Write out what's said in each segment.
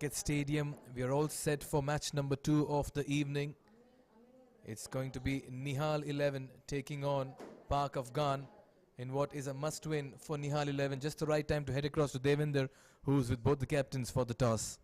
Stadium. We are all set for match number 2 of the evening. It's going to be Nihal 11 taking on Pak Afghan in what is a must-win for Nihal 11. Just the right time to head across to Devinder, who's with both the captains for the toss.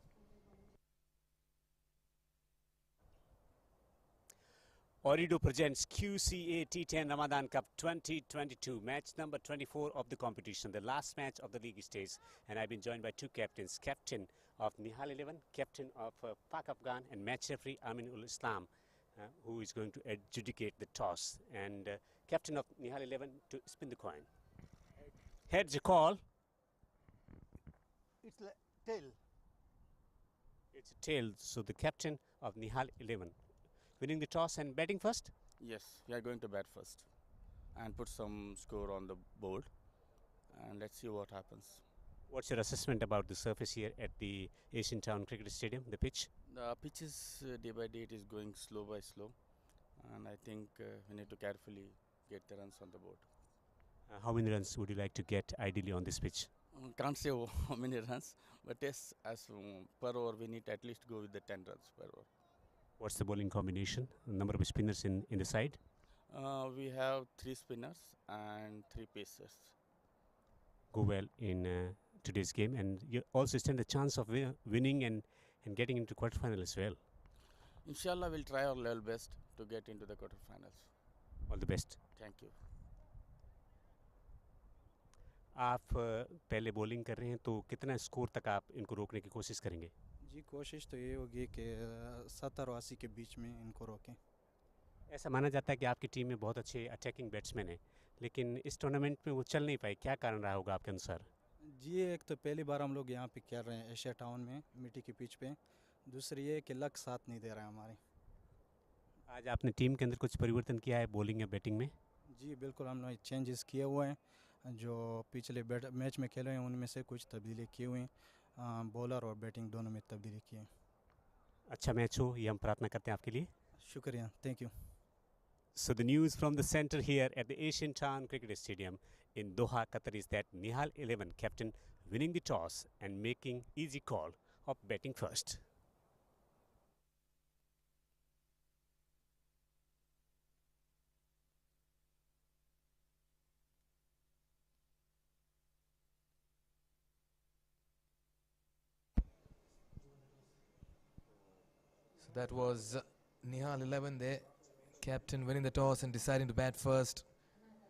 Ooredoo presents QCA T10 Ramadan Cup 2022, match number 24 of the competition, the last match of the league stage. And I've been joined by two captains, captain of Nihal 11, captain of Pak Afghan, and match referee Aminul Islam, who is going to adjudicate the toss. And captain of Nihal 11 to spin the coin. Heads a call. It's a tail. It's a tail, so the captain of Nihal 11. Winning the toss and batting first? Yes, we are going to bat first and put some score on the board, and let's see what happens. What's your assessment about the surface here at the Asian Town Cricket Stadium, the pitch? The pitch is day by day, it is going slow by slow, and I think we need to carefully get the runs on the board. How many runs would you like to get ideally on this pitch? Can't say how many runs, but yes, as per over, we need to at least go with the 10 runs per over. What's the bowling combination? Number of spinners in the side? We have 3 spinners and 3 pacers. Go well in today's game, and you also stand a chance of winning and getting into quarterfinal as well. Inshallah, we'll try our level best to get into the quarterfinals. All the best. Thank you. आप पहले bowling कर रहे हैं, तो कितना score तक आप इनको रोकने की कोशिश करेंगे? जी कोशिश तो ये होगी कि 70 और 80 के बीच में इनको रोकें। ऐसा माना जाता है कि आपकी टीम में बहुत अच्छे अटैकिंग बैट्समैन हैं, लेकिन इस टूर्नामेंट में वो चल नहीं पाए। क्या कारण रहा होगा आपके अनुसार? जी एक तो पहली बार हम लोग यहाँ पे खेल रहे हैं एशिया टाउन में मिट्टी की पिच पे। दूसरी ये कि लक साथ नहीं दे रहा है हमारे। आज आपने टीम के अंदर कुछ परिवर्तन किया है बॉलिंग या बैटिंग में? जी बिल्कुल, हमने चेंजेस किए हुए हैं। जो पिछले मैच में खेले हैं उनमें से कुछ तब्दीली की हुई हैं। बॉलर और बैटिंग दोनों में तब्दीली की है। अच्छा मैच हो, ये हम प्रार्थना करते हैं आपके लिए। शुक्रिया, thank you. So the news from the center here at the Asian Town Cricket Stadium in Doha, Qatar is that Nihal 11 captain winning the toss and making easy call of batting first. So that was Nihal 11 there. Captain winning the toss and deciding to bat first.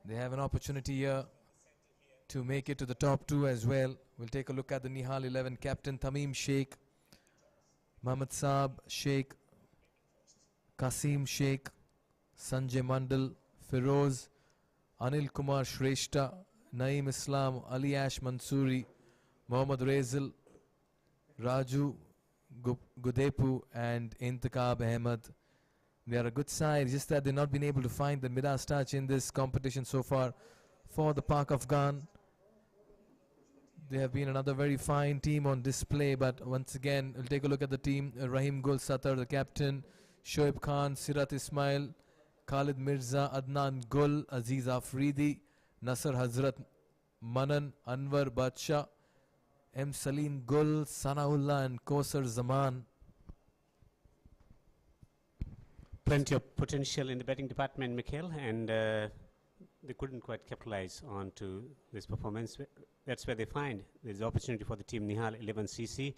They have an opportunity here to make it to the top 2 as well. We'll take a look at the Nihal 11 captain Tamim Sheikh, Mohammad Saab Sheikh, Kasim Sheikh, Sanjay Mandal, Feroz, Anil Kumar Shrestha, Naeem Islam, Ali Ash Mansoori, Mohammad Rezil, Raju Gudepu and Intikhab Ahmed. They are a good side, just that they've not been able to find the Midas touch in this competition so far for the Pak Afghan. They have been another very fine team on display, but once again, we'll take a look at the team. Rahim Gul Satar, the captain, Shoaib Khan, Sirat Ismail, Khalid Mirza, Adnan Gul, Aziz Afridi, Nasser Hazrat, Manan, Anwar Badshah, M. Salim Gul, Sanaullah and Kausar Zaman. Plenty of potential in the batting department, Mikhail, and they couldn't quite capitalize on to this performance. That's where they find there's opportunity for the team Nihal 11 CC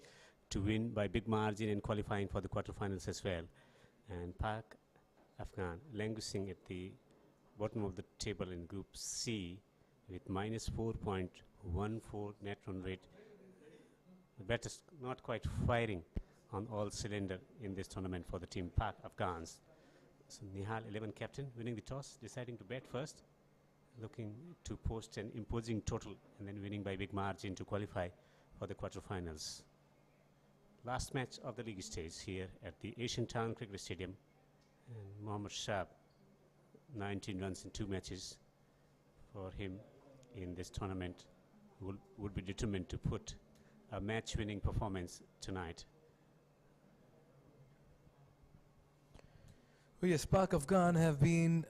to win by big margin and qualifying for the quarterfinals as well. And Pak Afghan languishing at the bottom of the table in Group C with minus 4.14 net run rate. The batters not quite firing on all cylinder in this tournament for the team Pak Afghans. So Nihal 11 captain winning the toss, deciding to bat first, looking to post an imposing total and then winning by big margin to qualify for the quarterfinals. Last match of the league stage here at the Asian Town Cricket Stadium, and Mohammad Shab 19 runs in 2 matches for him in this tournament would be determined to put a match-winning performance tonight. Oh yes, Pak Afghan have been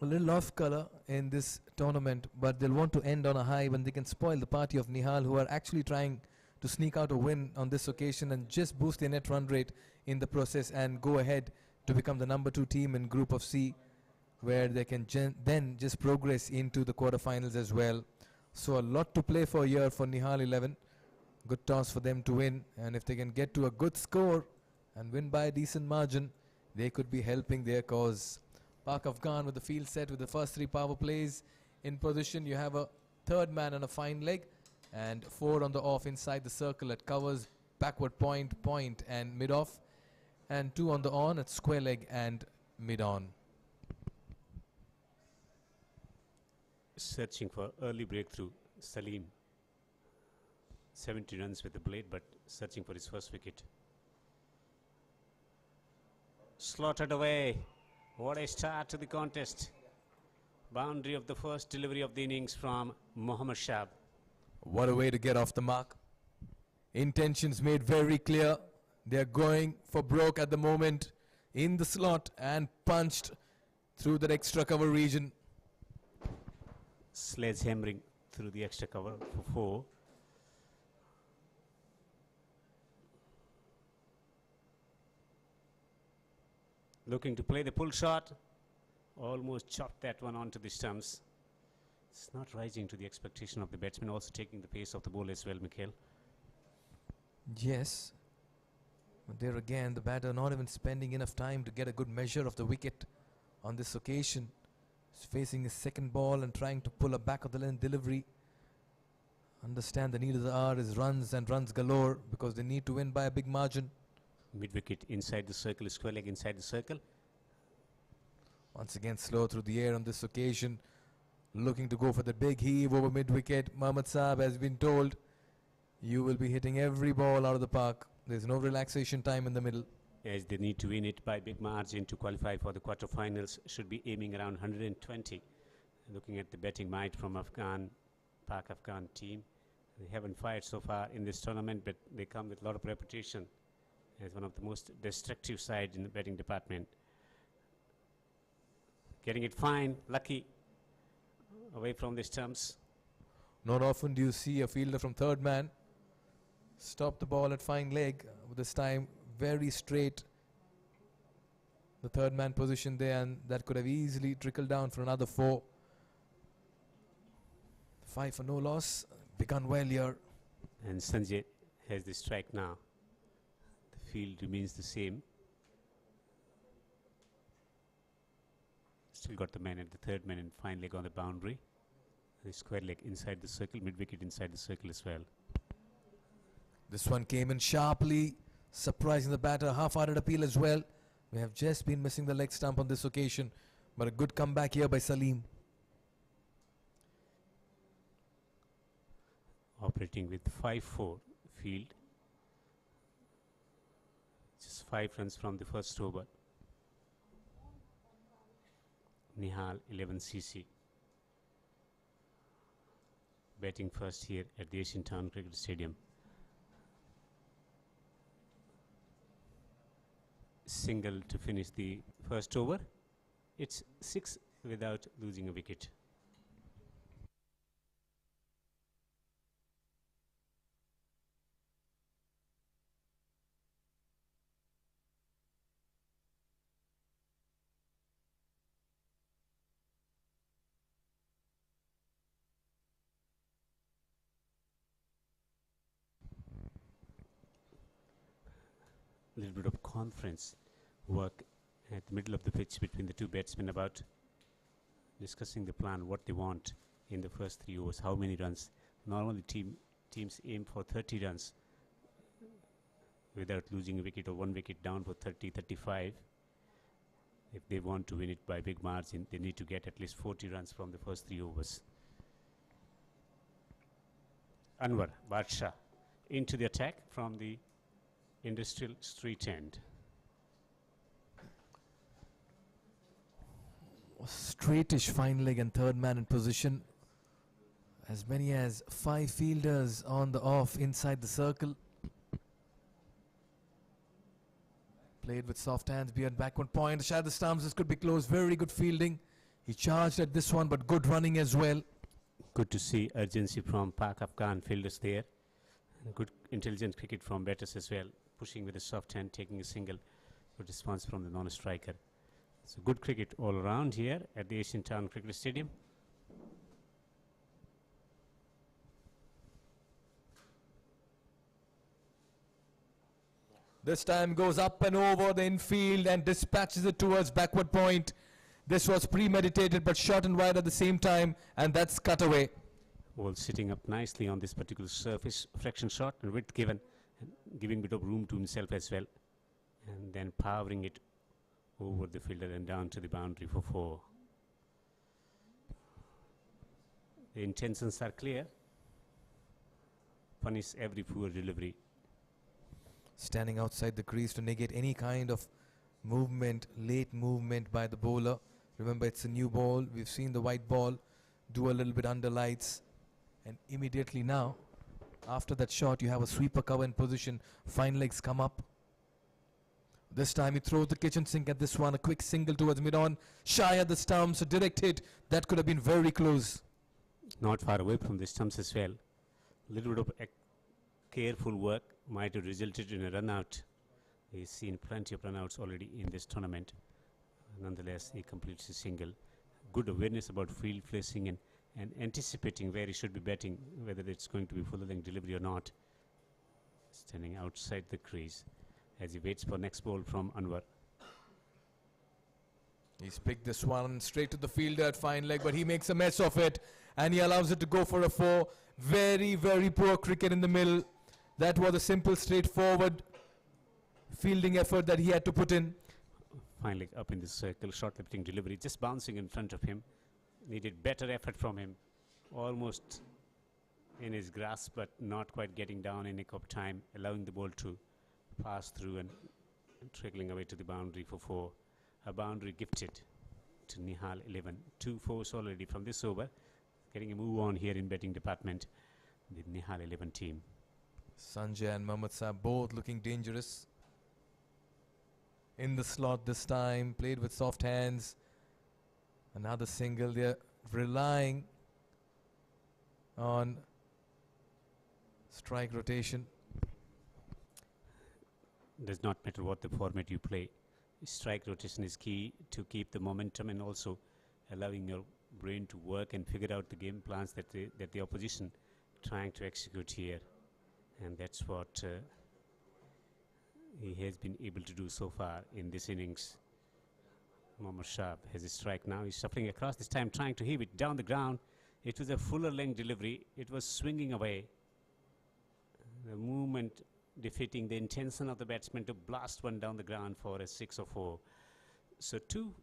a little off color in this tournament, but they'll want to end on a high when they can spoil the party of Nihal, who are actually trying to sneak out a win on this occasion and just boost their net run rate in the process and go ahead to become the number 2 team in Group of C, where they can then just progress into the quarterfinals as well. So a lot to play for here for Nihal 11. Good toss for them to win, and if they can get to a good score and win by a decent margin, they could be helping their cause. Pak Afghan with the field set with the first 3 power plays in position. You have a third man and a fine leg, and 4 on the off inside the circle at covers, backward point, point and mid off, and 2 on the on at square leg and mid on. Searching for early breakthrough, Salim. 70 runs with the blade, but searching for his first wicket. Slotted away. What a start to the contest. Boundary of the first delivery of the innings from Mohammad Shab. What a way to get off the mark. Intentions made very clear. They're going for broke at the moment in the slot and punched through that extra cover region. Sledgehammering through the extra cover for 4. Looking to play the pull shot. Almost chopped that one onto the stumps. It's not rising to the expectation of the batsman, also taking the pace of the ball as well, Mikhail. Yes. But there again, the batter not even spending enough time to get a good measure of the wicket on this occasion. He's facing his second ball and trying to pull a back of the length delivery. Understand the need of the hour is runs and runs galore because they need to win by a big margin. Mid-wicket inside the circle, square leg inside the circle. Once again slow through the air on this occasion. Looking to go for the big heave over mid-wicket. Mohammad Saab has been told, you will be hitting every ball out of the park. There's no relaxation time in the middle. As they need to win it by big margin to qualify for the quarterfinals, should be aiming around 120. Looking at the batting might from Pak Afghan team. They haven't fired so far in this tournament, but they come with a lot of reputation as one of the most destructive sides in the batting department. Getting it fine, lucky, away from the stumps. Not often do you see a fielder from third man stop the ball at fine leg. This time very straight. The third man position there, and that could have easily trickled down for another 4. 5 for no loss. Begun well here. And Sanjay has the strike now. The field remains the same. Still got the man at the third man and fine leg on the boundary. The square leg inside the circle, mid-wicket inside the circle as well. This one came in sharply, surprising the batter. Half-hearted appeal as well. We have just been missing the leg stump on this occasion, but a good comeback here by Salim. Operating with 5-4 field. Just 5 runs from the first over. Nihal 11 CC. Batting first here at the Asian Town Cricket Stadium. Single to finish the first over. It's 6 without losing a wicket. A little bit of conference work at the middle of the pitch between the 2 batsmen about discussing the plan, what they want in the first 3 overs, how many runs. Normally teams aim for 30 runs without losing a wicket, or 1 wicket down for 30, 35. If they want to win it by big margin, they need to get at least 40 runs from the first 3 overs. Anwar Badshaw into the attack from the Industrial Street end. Straightish fine leg and third man in position. As many as 5 fielders on the off inside the circle. Played with soft hands beyond backward point. Shad the stumps, this could be close. Very good fielding. He charged at this one, but good running as well. Good to see urgency from Pak Afghan fielders there. Good intelligent cricket from batters as well, pushing with a soft hand, taking a single. Good response from the non-striker. So good cricket all around here at the Asian Town Cricket Stadium. This time goes up and over the infield and dispatches it towards backward point. This was premeditated but short and wide at the same time, and that's cut away. All sitting up nicely on this particular surface, fraction shot and width given, and giving bit of room to himself as well, and then powering it over the fielder and down to the boundary for 4. The intentions are clear. Punish every poor delivery. Standing outside the crease to negate any kind of movement, late movement by the bowler. Remember, it's a new ball. We've seen the white ball do a little bit under lights. And immediately now, after that shot, you have a sweeper cover in position. Fine legs come up. This time he throws the kitchen sink at this one. A quick single towards mid-on. Shy at the stumps. A direct hit. That could have been very close. Not far away from the stumps as well. A little bit of careful work might have resulted in a run out. He's seen plenty of run outs already in this tournament. Nonetheless, he completes a single. Good awareness about field placing and anticipating where he should be batting, whether it's going to be full length delivery or not. Standing outside the crease as he waits for next ball from Anwar. He's picked this one straight to the fielder at fine leg, but he makes a mess of it and he allows it to go for a 4. Very, very poor cricket in the middle. That was a simple, straightforward fielding effort that he had to put in. Fine leg up in the circle, short lifting delivery, just bouncing in front of him. Needed better effort from him. Almost in his grasp, but not quite getting down in nick of time, allowing the ball to pass through and trickling away to the boundary for 4. A boundary gifted to Nihal 11. 2 4s already from this over. Getting a move on here in batting department, the Nihal 11 team. Sanjay and Mohammad Saab both looking dangerous. In the slot this time, played with soft hands. Another single. They're relying on strike rotation. Does not matter what the format you play. Strike rotation is key to keep the momentum and also allowing your brain to work and figure out the game plans that the opposition trying to execute here. And that's what he has been able to do so far in this innings. Mohammad Shah has a strike now. He's shuffling across, this time trying to heave it down the ground. It was a fuller length delivery. It was swinging away. The movement defeating the intention of the batsman to blast one down the ground for a 6 or 4. So 2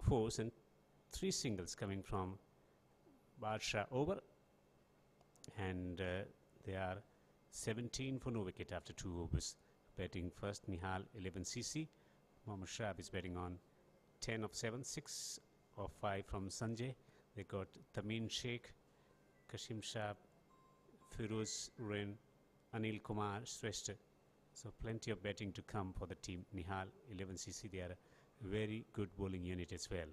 4s and 3 singles coming from Badshah over. And they are 17 for no wicket after 2 overs. Batting first, Nihal 11 CC. Mohammad Shah is batting on 10 of 7, 6 of 5 from Sanjay. They got Tamim Sheikh, Kashim Shah, Firoz Rain, Anil Kumar, Shrestha. So plenty of batting to come for the team. Nihal 11 CC, they are a very good bowling unit as well.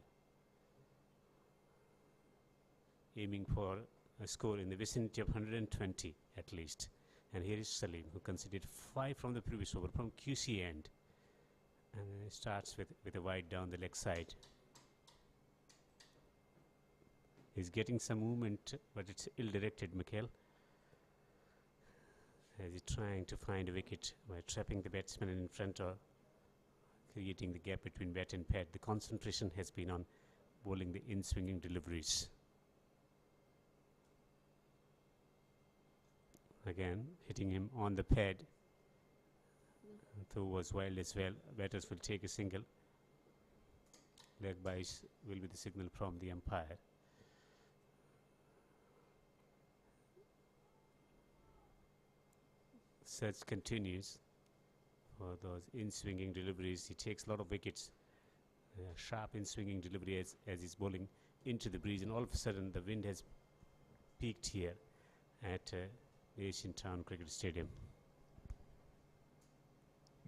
Aiming for a score in the vicinity of 120 at least. And here is Salim, who conceded 5 from the previous over from QCA end. And it starts with a wide down the leg side. He's getting some movement, but it's ill-directed, Mikhail. As he's trying to find a wicket by trapping the batsman in front or creating the gap between bat and pad. The concentration has been on bowling the in-swinging deliveries. Again, hitting him on the pad. Throw was wild as well. Batters will take a single. Leg byes will be the signal from the umpire. Search continues for those in-swinging deliveries. He takes a lot of wickets. Sharp in-swinging delivery as he's bowling into the breeze, and all of a sudden the wind has peaked here at the Asian Town Cricket Stadium.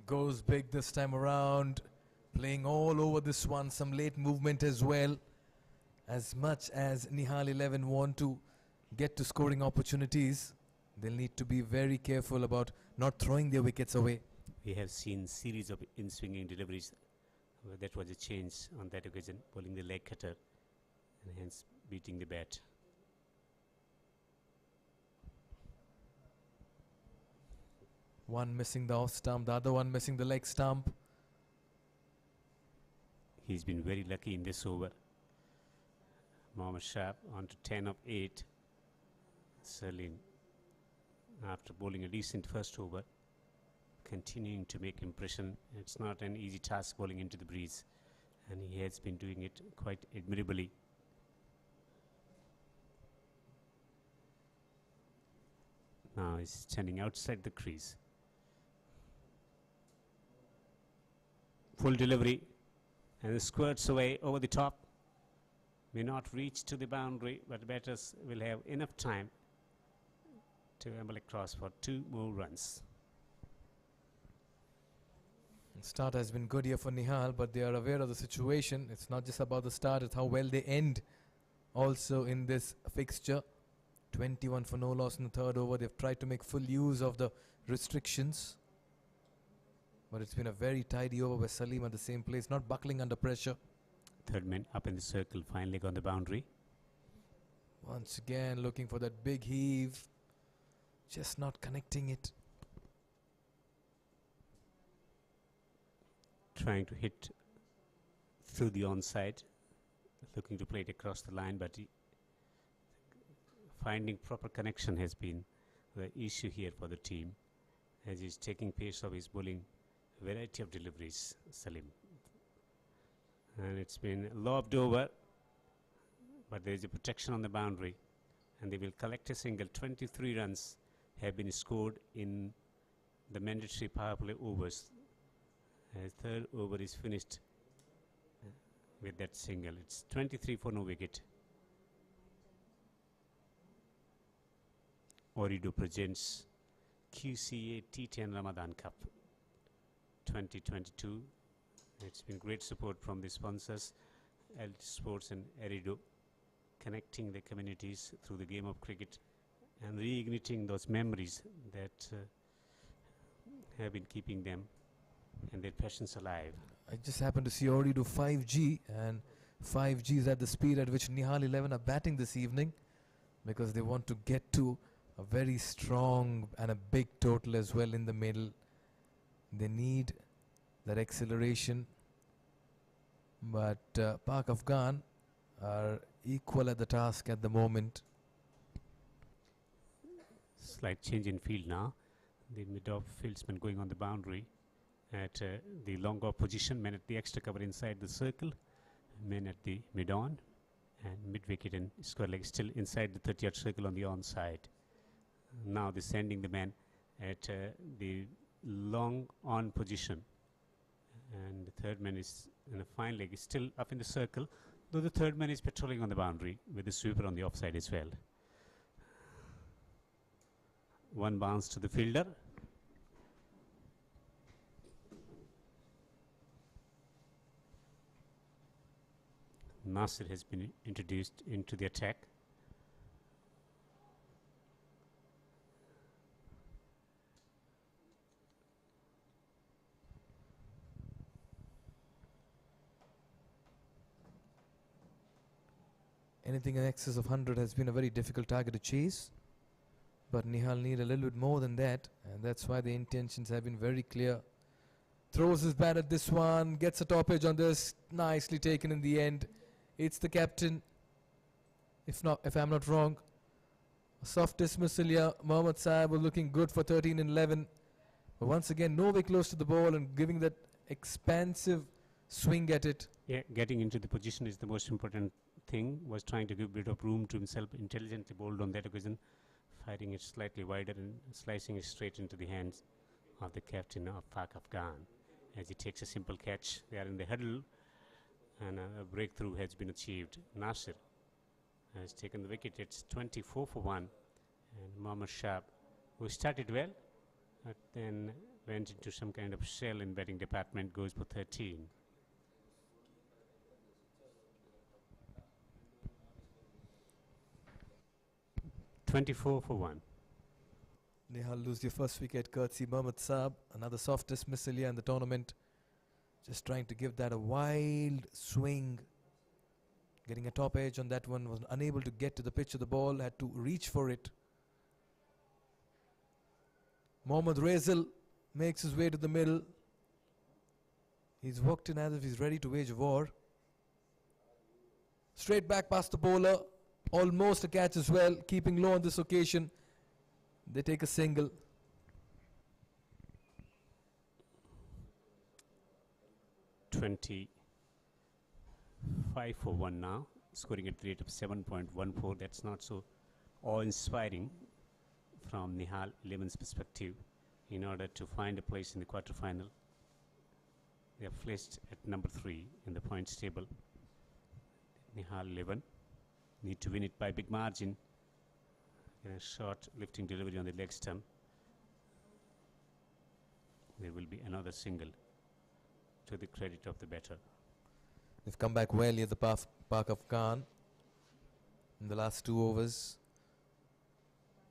Goes big this time around, playing all over this one. Some late movement as well. As much as Nihal 11 want to get to scoring opportunities, they'll need to be very careful about not throwing their wickets away. We have seen series of in-swinging deliveries. That was a change on that occasion, bowling the leg cutter and hence beating the bat. One missing the off stump, the other one missing the leg stump. He's been very lucky in this over. Mohammad Shah on to 10 of 8. Salim, after bowling a decent first over, continuing to make impression. It's not an easy task bowling into the breeze, and he has been doing it quite admirably. Now he's standing outside the crease. Full delivery and squirts away over the top. May not reach to the boundary, but batters will have enough time to amble across for 2 more runs. Start has been good here for Nihal, but they are aware of the situation. It's not just about the start, it's how well they end also in this fixture. 21 for no loss in the third over. They've tried to make full use of the restrictions, but it's been a very tidy over with Salim at the same place, not buckling under pressure. Third man up in the circle, fine leg on the boundary. Once again looking for that big heave, just not connecting it. Trying to hit through the onside, looking to play it across the line, but finding proper connection has been the issue here for the team, as he's taking pace of his bowling variety of deliveries, Salim. And it's been lobbed over, but there is a protection on the boundary, and they will collect a single. 23 runs have been scored in the mandatory power play overs. As third over is finished with that single. It's 23 for no wicket. Ooredoo presents QCA T10 Ramadan Cup 2022. It's been great support from the sponsors, LT Sports and Ooredoo, connecting the communities through the game of cricket and reigniting those memories that have been keeping them and their passions alive. I just happened to see Ooredoo 5G, and 5G is at the speed at which Nihal 11 are batting this evening, because they want to get to a very strong and a big total as well in the middle. They need that acceleration, but Pak Afghan are equal at the task at the moment. Slight change in field now. The mid-off fieldsman going on the boundary at the long off position, men at the extra cover inside the circle, men at the mid-on, and mid-wicket and square leg still inside the 30-yard circle on the onside. Now they're sending the man at the long on position, and the third man is in a fine leg, is still up in the circle, though the third man is patrolling on the boundary with the sweeper on the offside as well. One bounce to the fielder. Nasir has been introduced into the attack. Anything in excess of 100 has been a very difficult target to chase, but Nihal need a little bit more than that, and that's why the intentions have been very clear. Throws his bat at this one, gets a top edge on this, nicely taken in the end. It's the captain, if I'm not wrong. A soft dismissal here. Mohammad Saab was looking good for 13 and 11. But once again, nowhere close to the ball and giving that expansive swing at it. Yeah, getting into the position is the most important thing. Was trying to give a bit of room to himself, intelligently bowled on that occasion, firing it slightly wider and slicing it straight into the hands of the captain of Pak Afghan. As he takes a simple catch, they are in the huddle, and a breakthrough has been achieved. Nasir has taken the wicket. It's 24 for 1, and Mohammad Shah, who started well, but then went into some kind of shell in batting department, goes for 13. $24 for 1. Nihal lose your first wicket courtesy Mohammad Saab. Another soft dismissal here in the tournament. Just trying to give that a wild swing. Getting a top edge on that one. Was unable to get to the pitch of the ball. Had to reach for it. Mohammad Razel makes his way to the middle. He's walked in as if he's ready to wage war. Straight back past the bowler. Almost a catch as well. Keeping low on this occasion. They take a single. 25 for 1 now. Scoring at the rate of 7.14. That's not so awe-inspiring from Nihal 11's perspective. In order to find a place in the quarter-final, they are placed at number 3 in the points table. Nihal 11 need to win it by big margin. A short lifting delivery on the leg stump. There will be another single to the credit of the batter. They've come back well here at the Park of Afghan in the last 2 overs.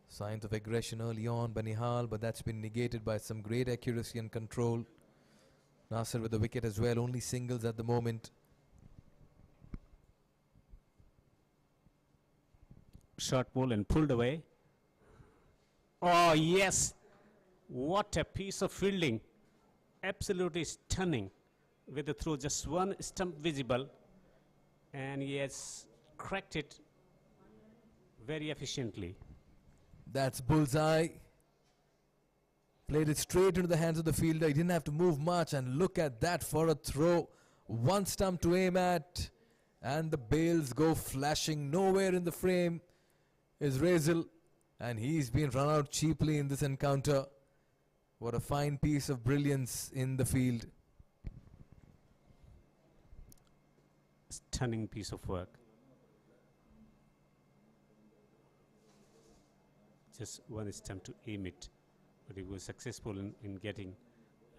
Signs of aggression early on by Nihal, but that's been negated by some great accuracy and control. Nasser with the wicket as well, only singles at the moment. Short ball and pulled away. Oh yes, what a piece of fielding. Absolutely stunning with the throw, just one stump visible, and he has cracked it very efficiently. That's bullseye. Played it straight into the hands of the fielder. He didn't have to move much, and look at that for a throw. One stump to aim at, and the bails go flashing. Nowhere in the frame is Razel, and he's been run out cheaply in this encounter. What a fine piece of brilliance in the field. Stunning piece of work. Just one stump to aim it, but he was successful in getting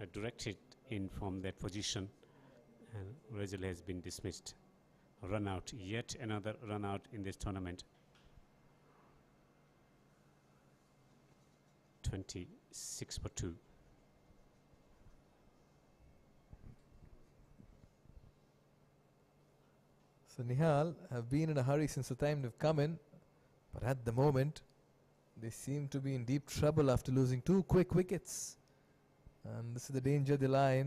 a direct hit in from that position, and Razel has been dismissed. A run out, yet another run out in this tournament. 26 for 2. So Nihal have been in a hurry since the time they've come in, but at the moment they seem to be in deep trouble after losing 2 quick wickets, and this is the danger they lie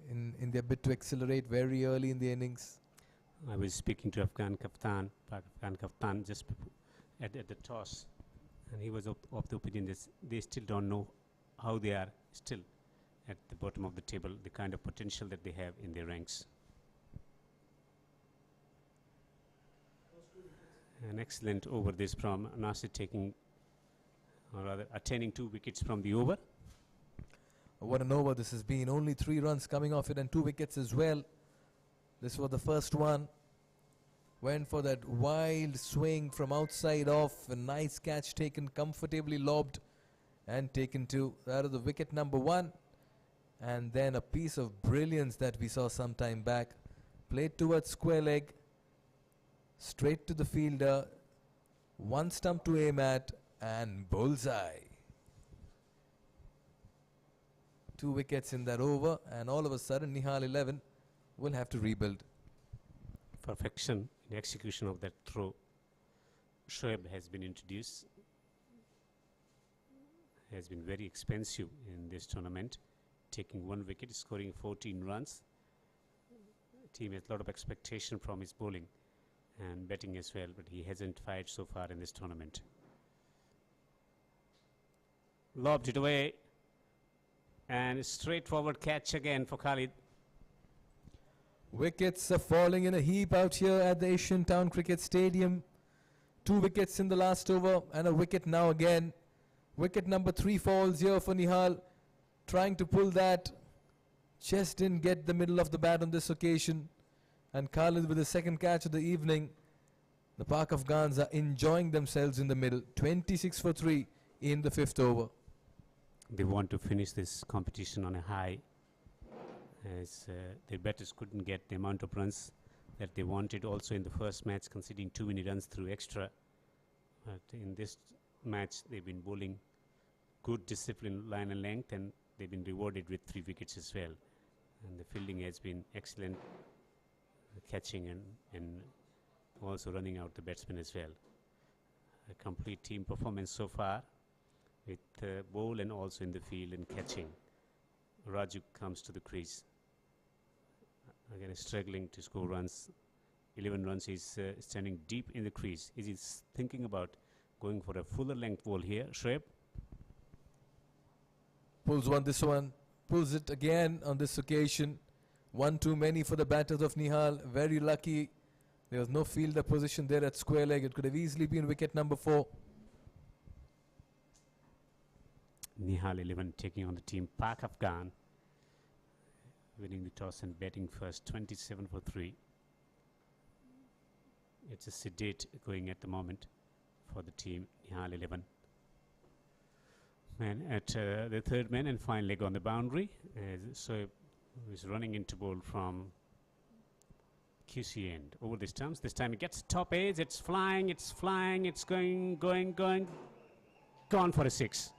in their bid to accelerate very early in the innings. I was speaking to Afghan Kaftan just at the toss, and he was of the opinion that they still don't know how they are still at the bottom of the table, the kind of potential that they have in their ranks. An excellent over this from Nasir, taking, or rather attaining 2 wickets from the over. What an over this has been. Only 3 runs coming off it and 2 wickets as well. This was the first one. Went for that wild swing from outside off. A nice catch taken, comfortably lobbed and taken to that of the wicket number 1. And then a piece of brilliance that we saw some time back. Played towards square leg. Straight to the fielder. 1 stump to aim at and bullseye. 2 wickets in that over, and all of a sudden Nihal 11 will have to rebuild. Perfection in execution of that throw. Shoaib has been introduced. Has been very expensive in this tournament, taking 1 wicket, scoring 14 runs. Team has a lot of expectation from his bowling and batting as well, but he hasn't fired so far in this tournament. Lobbed it away, and a straightforward catch again for Khalid. Wickets are falling in a heap out here at the Asian Town Cricket Stadium. 2 wickets in the last over and a wicket now again. Wicket number 3 falls here for Nihal. Trying to pull that. Just didn't get the middle of the bat on this occasion. And Khalid with the second catch of the evening. The Park Afghans are enjoying themselves in the middle. 26 for 3 in the 5th over. They want to finish this competition on a high, as their batters couldn't get the amount of runs that they wanted also in the first match, conceding too many runs through extra. But in this match, they've been bowling good discipline, line and length, and they've been rewarded with 3 wickets as well. And the fielding has been excellent, catching and also running out the batsmen as well. A complete team performance so far with bowl and also in the field and catching. Raju comes to the crease. Again, struggling to score runs. 11 runs. He's standing deep in the crease. Is he thinking about going for a fuller length ball here? Shreb Pulls this one, pulls it again on this occasion. One too many for the batters of Nihal. Very lucky. There was no fielder position there at square leg. It could have easily been wicket number 4. Nihal 11 taking on the team Pak Afghan, winning the toss and batting first, 27 for 3. It's a sedate going at the moment for the team Nihal 11. Man at the third man and fine leg on the boundary. So he's running into ball from QCA end over this time. This time he gets top edge. It's flying. It's going. Gone for a 6.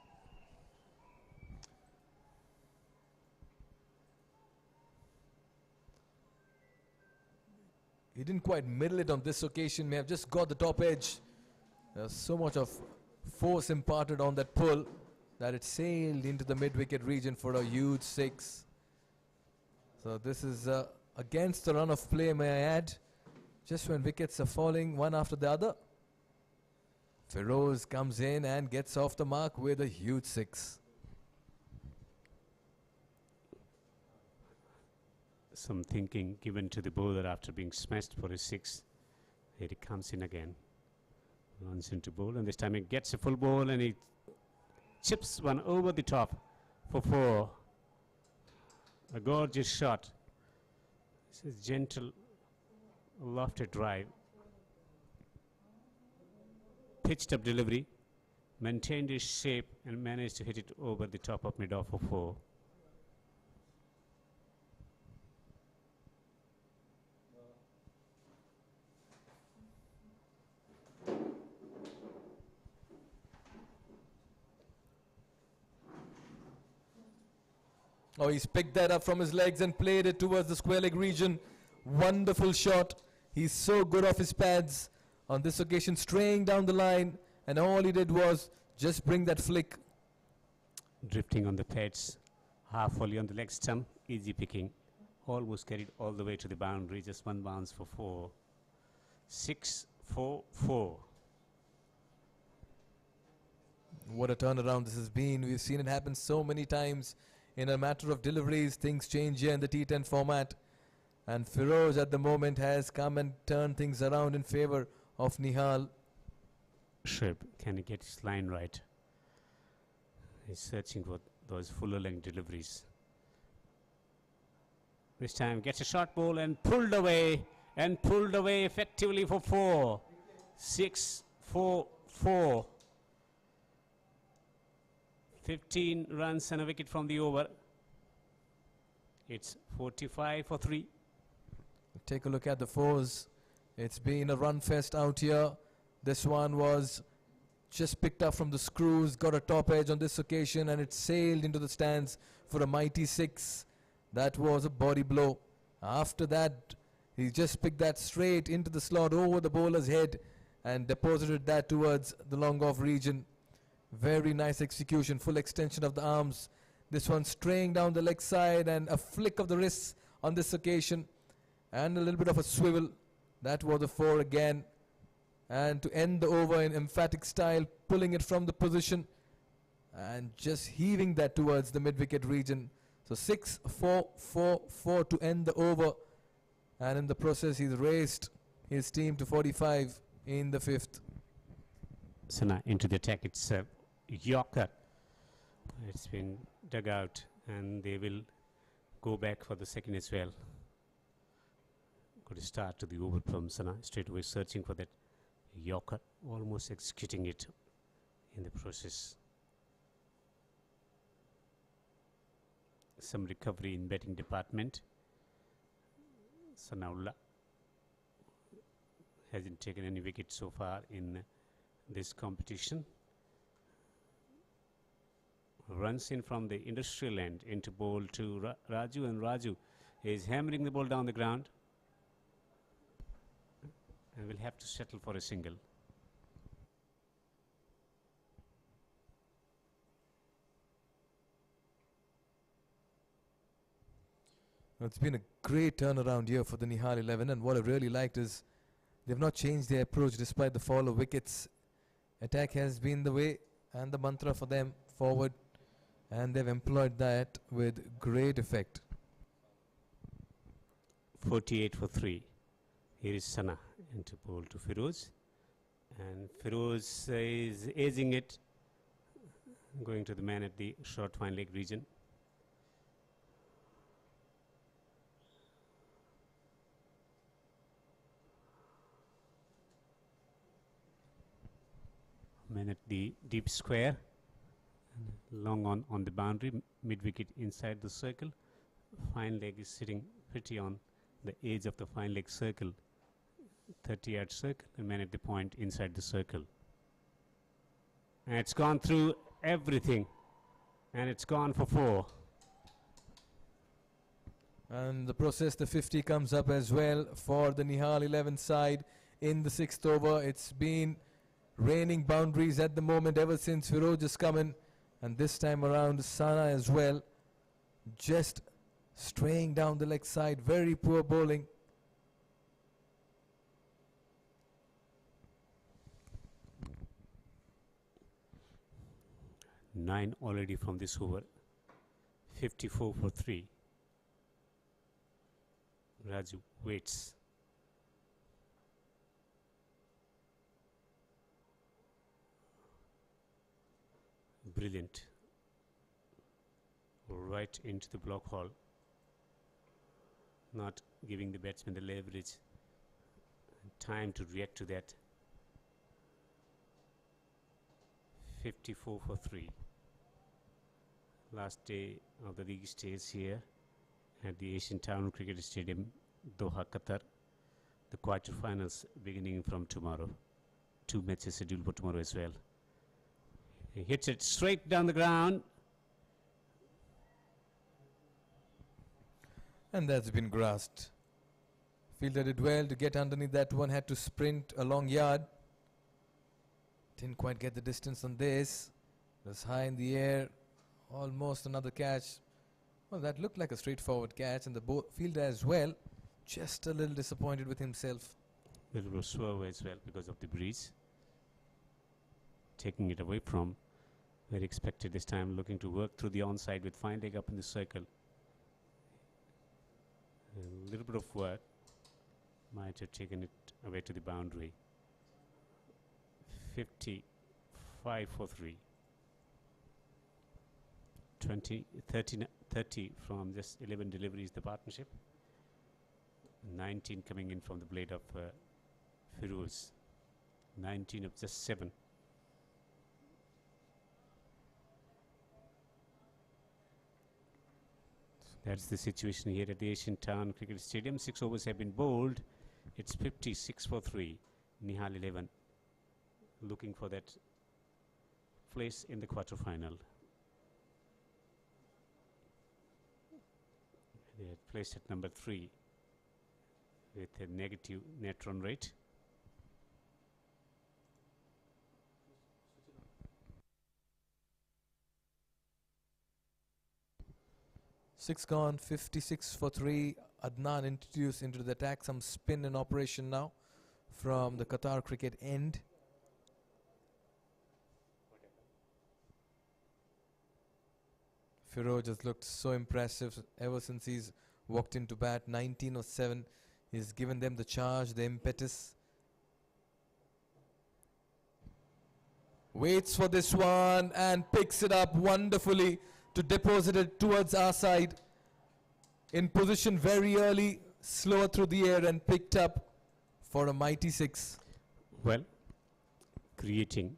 He didn't quite middle it on this occasion. May have just got the top edge. There's so much of force imparted on that pull that it sailed into the mid-wicket region for a huge 6. So this is against the run of play, may I add. Just when wickets are falling one after the other, Feroz comes in and gets off the mark with a huge 6. Some thinking given to the bowler after being smashed for a 6. Here he comes in again. Runs into ball, and this time he gets a full ball and he chips one over the top for 4. A gorgeous shot. This is gentle, lofted drive. Pitched up delivery. Maintained his shape and managed to hit it over the top of mid-off for 4. Oh, he's picked that up from his legs and played it towards the square leg region. Wonderful shot. He's so good off his pads. On this occasion, straying down the line, and all he did was just bring that flick. Drifting on the pads, half volley on the leg stump, easy picking. Almost carried all the way to the boundary, just one bounce for 4. 6, 4, 4. What a turnaround this has been. We've seen it happen so many times. In a matter of deliveries, things change here in the T10 format. And Feroz at the moment has come and turned things around in favor of Nihal. Shreb, can he get his line right? He's searching for those fuller length deliveries. This time gets a short ball and pulled away effectively for 4. 6, 4, 4. 15 runs and a wicket from the over. It's 45 for 3. Take a look at the 4s. It's been a run fest out here. This one was just picked up from the screws, got a top edge on this occasion, and it sailed into the stands for a mighty 6. That was a body blow. After that, he just picked that straight into the slot over the bowler's head and deposited that towards the long off region. Very nice execution, full extension of the arms. This one straying down the leg side and a flick of the wrists on this occasion. And a little bit of a swivel. That was a 4 again. And to end the over in emphatic style, pulling it from the position and just heaving that towards the mid-wicket region. So 6, 4, 4, 4 to end the over. And in the process, he's raced his team to 45 in the 5th. So now into the attack, it's Yorker. It's been dug out and they will go back for the second as well. Got to start to the over from Sana, straight away searching for that Yorker, almost executing it in the process. Some recovery in batting department. Sanaullah hasn't taken any wicket so far in this competition. runs in from the industrial end into ball to Raju, and Raju is hammering the ball down the ground and will have to settle for a single. It's been a great turnaround here for the Nihal 11, and what I really liked is they've not changed their approach despite the fall of wickets. Attack has been the way and the mantra for them forward, and they've employed that with great effect. 48 for 3. Here is Sana into ball to Firoz, and Firoz is edging it, going to the man at the short fine leg region. Man at the deep square, long on the boundary, mid wicket inside the circle. Fine leg is sitting pretty on the edge of the fine leg circle, 30-yard circle, and man at the point inside the circle. And it's gone through everything, and it's gone for 4. And the process, the 50 comes up as well for the Nihal 11 side in the 6th over. It's been raining boundaries at the moment ever since Firoz has come in, and this time around Sana as well, just straying down the leg side. Very poor bowling. Nine already from this over. 54 for 3. Raju waits. Brilliant. Right into the block hole. Not giving the batsman the leverage. Time to react to that. 54 for 3. Last day of the league stays here at the Asian Town Cricket Stadium, Doha, Qatar. The quarterfinals beginning from tomorrow. 2 matches scheduled for tomorrow as well. He hits it straight down the ground. And that's been grasped. Fielded it well to get underneath that one. Had to sprint a long yard. Didn't quite get the distance on this. It was high in the air. Almost another catch. Well, that looked like a straightforward catch, and the fielder as well, just a little disappointed with himself. A little bit slow as well because of the breeze. Taking it away from where expected this time, looking to work through the onside with fine leg up in the circle. A little bit of work might have taken it away to the boundary. 55 for 3. 30 from just 11 deliveries, the partnership. 19 coming in from the blade of Firoz. 19 of just 7. That's the situation here at the Asian Town Cricket Stadium. 6 overs have been bowled. It's 56 for 3. Nihal 11 looking for that place in the quarterfinal. They had placed at number 3 with a negative net run rate. Six gone, 56 for 3. Adnan introduced into the attack. Some spin in operation now from the Qatar cricket end. Firoz has looked so impressive ever since he's walked into bat. 19 or 7. He's given them the charge, the impetus. Waits for this one and picks it up wonderfully to deposit it towards our side. In position very early, slower through the air, and picked up for a mighty 6. Well, creating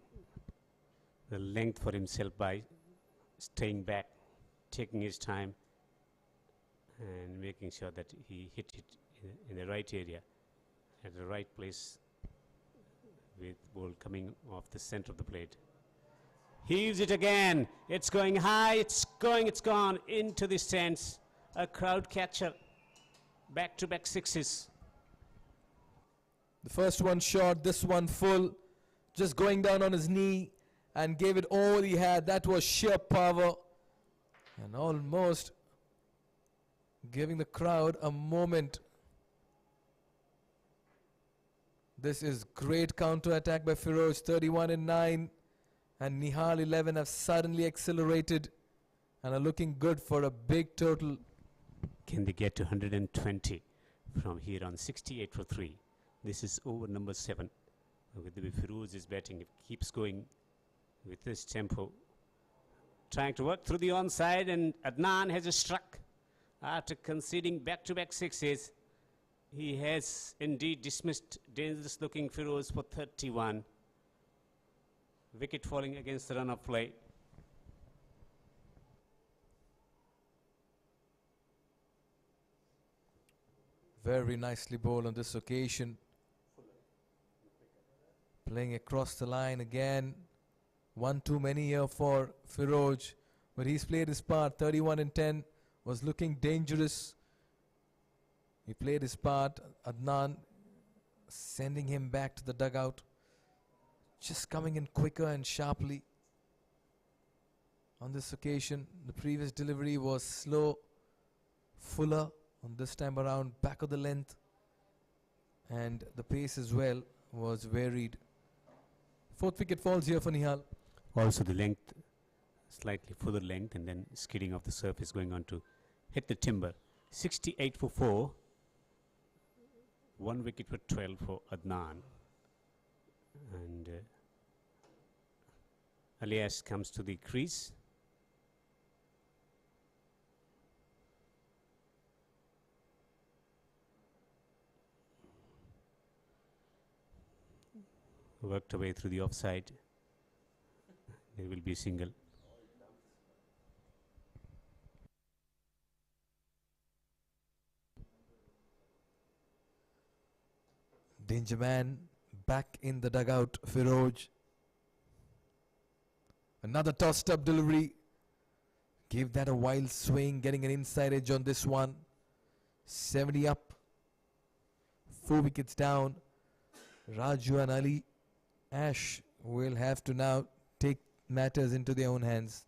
the length for himself by staying back, taking his time, and making sure that he hit it in the right area, at the right place, with ball coming off the center of the plate. Heaves it again. It's going high. It's gone into the stands. A crowd catcher. Back-to-back sixes. The first one short, this one full. Just going down on his knee and gave it all he had. That was sheer power. And almost giving the crowd a moment. This is great counter-attack by Feroz, 31-9. And Nihal 11 have suddenly accelerated and are looking good for a big total. Can they get to 120 from here on? 68 for 3. This is over number 7. With the way Feroz is batting, it keeps going with this tempo. Trying to work through the onside, and Adnan has a struck after conceding back-to-back sixes. He has indeed dismissed dangerous-looking Feroz for 31. Wicket falling against the run of play. Very nicely bowled on this occasion. Playing across the line again. One too many here for Feroz, but he's played his part. 31-10 was looking dangerous. He played his part. Adnan sending him back to the dugout. Just coming in quicker and sharply. On this occasion, the previous delivery was slow, fuller. On this time around, back of the length. And the pace as well was varied. 4th wicket falls here for Nihal. Also the length, slightly fuller length, and then skidding off the surface going on to hit the timber. 68 for 4. 1 wicket for 12 for Adnan. And Alias comes to the crease. Worked away through the offside. There will be a single. Danger man back in the dugout. Feroz. Another tossed up delivery. Gave that a wild swing, getting an inside edge on this one. 70 up. 4 wickets down. Raju and Ali Ash will have to now take matters into their own hands.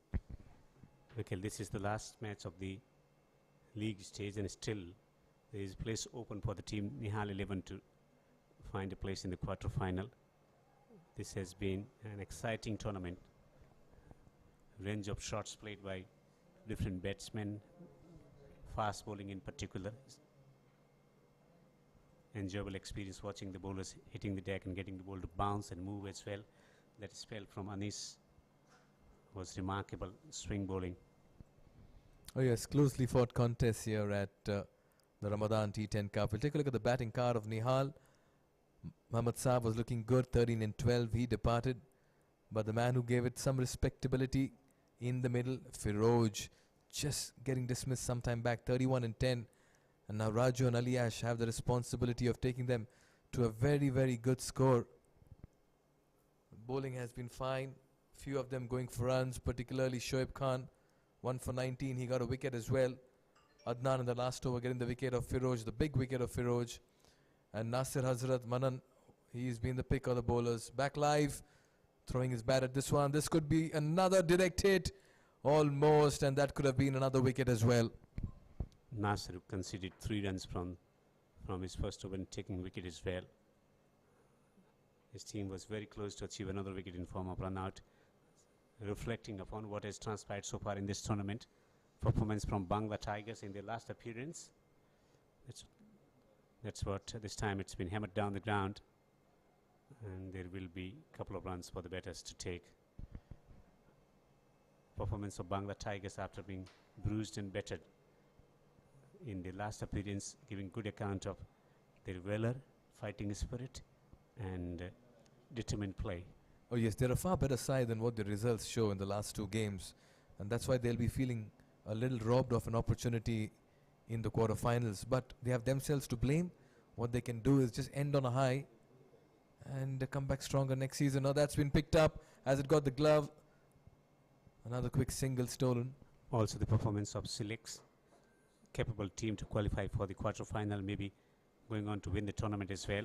Okay, this is the last match of the league stage, and still there is place open for the team Nihal 11 to find a place in the quarter-final. This has been an exciting tournament. Range of shots played by different batsmen, fast bowling in particular. Enjoyable experience watching the bowlers hitting the deck and getting the ball to bounce and move as well. That spell from Anis was remarkable. Swing bowling. Oh yes, closely fought contest here at the Ramadan T10 Cup. We'll take a look at the batting card of Nihal. Mohammad Saab was looking good, 13-12. He departed. But the man who gave it some respectability in the middle, Feroz, just getting dismissed sometime back, 31-10. And now Raju and Ali Ash have the responsibility of taking them to a very, very good score. Bowling has been fine. Few of them going for runs, particularly Shoaib Khan. 1 for 19. He got a wicket as well. Adnan in the last over getting the wicket of Feroz, the big wicket of Feroz. And Nasir Hazrat Manan, he's been the pick of the bowlers. Back live, throwing his bat at this one. This could be another direct hit. Almost, and that could have been another wicket as well. Nasir conceded 3 runs from his first over and taking wicket as well. His team was very close to achieve another wicket in form of run out. Reflecting upon what has transpired so far in this tournament. Performance from Bangla Tigers in their last appearance. That's what this time it's been hammered down the ground. And there will be a couple of runs for the batters to take. Performance of Bangla Tigers after being bruised and battered in the last appearance, giving good account of their valor, fighting spirit, and determined play. Oh yes, they're a far better side than what the results show in the last 2 games. And that's why they'll be feeling a little robbed of an opportunity in the quarterfinals. But they have themselves to blame. What they can do is just end on a high and come back stronger next season. Now that's been picked up as it got the glove. Another quick single stolen. Also the performance of Silex, capable team to qualify for the quarter-final, maybe going on to win the tournament as well.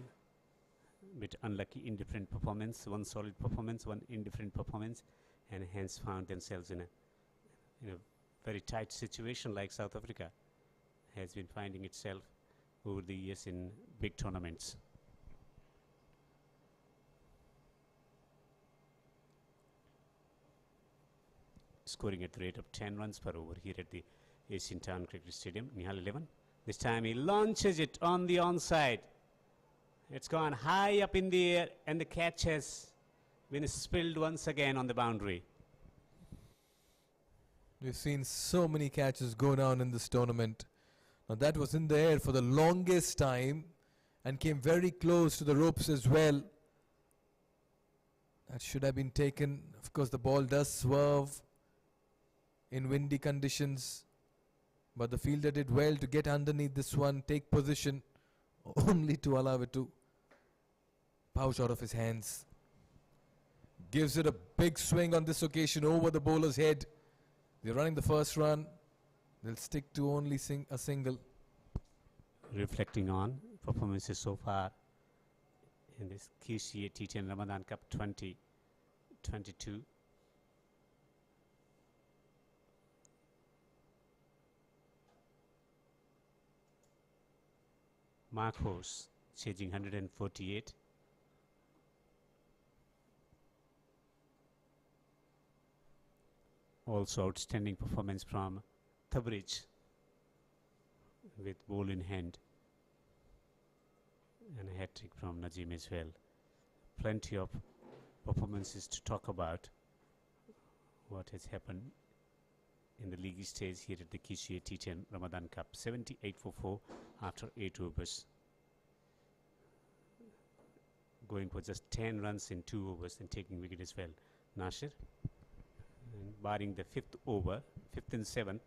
Bit unlucky, indifferent performance, one solid performance, one indifferent performance, and hence found themselves in a very tight situation like South Africa has been finding itself over the years in big tournaments. Scoring at the rate of 10 runs per over here at the Asian Town Cricket Stadium. Nihal 11. This time he launches it on the onside. It's gone high up in the air and the catch has been spilled once again on the boundary. We've seen so many catches go down in this tournament. Now that was in the air for the longest time and came very close to the ropes as well. That should have been taken. Of course, the ball does swerve in windy conditions, but the fielder did well to get underneath this one, take position, only to allow it to pouch out of his hands. Gives it a big swing on this occasion over the bowler's head. They're running the first run. They'll stick to only a single. Reflecting on performances so far in this QCA T10 Ramadan Cup 2022. Marcos chasing 148. Also outstanding performance from Tabrij with ball in hand. And a hat-trick from Najim as well. Plenty of performances to talk about. What has happened in the league stage here at the QCA T10 Ramadan Cup. 78 for 4 after 8 overs. Going for just 10 runs in 2 overs and taking wicket as well. Nasir. And barring the 5th over, 5th and 7th,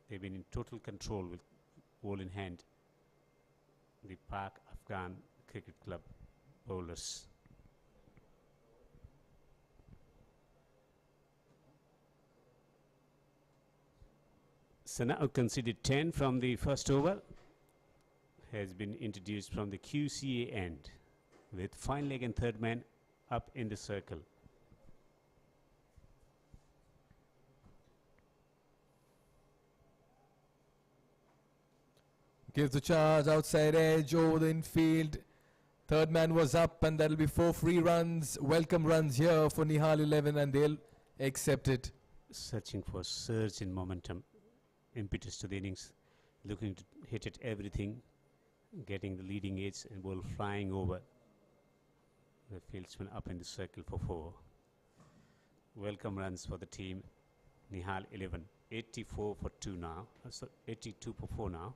they've been in total control with ball in hand. The Park Afghan Cricket Club bowlers. Sanao conceded 10 from the first over. Has been introduced from the QCA end with fine leg and third man up in the circle. Gives the charge outside edge over the infield. Third man was up and that'll be 4 free runs. Welcome runs here for Nihal 11 and they'll accept it. Searching for surge in momentum, impetus to the innings, looking to hit at everything, getting the leading edge and ball flying over. The fieldsman up in the circle for 4. Welcome runs for the team. Nihal 11, 84 for 2 now. So 82 for 4 now.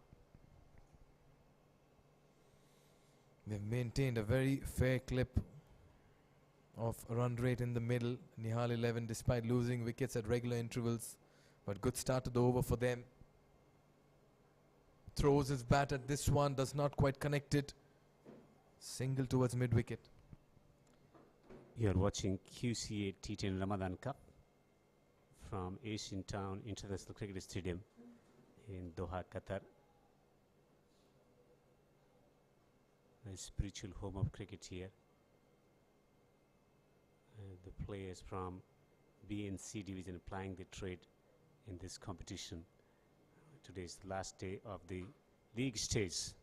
They've maintained a very fair clip of run rate in the middle. Nihal 11 despite losing wickets at regular intervals. But good start to the over for them. Throws his bat at this one, does not quite connect it. Single towards mid-wicket. You are watching QCA T10 Ramadan Cup from Asian Town International Cricket Stadium in Doha, Qatar. A spiritual home of cricket here. The players from B and C division plying the trade in this competition. Today is the last day of the league stage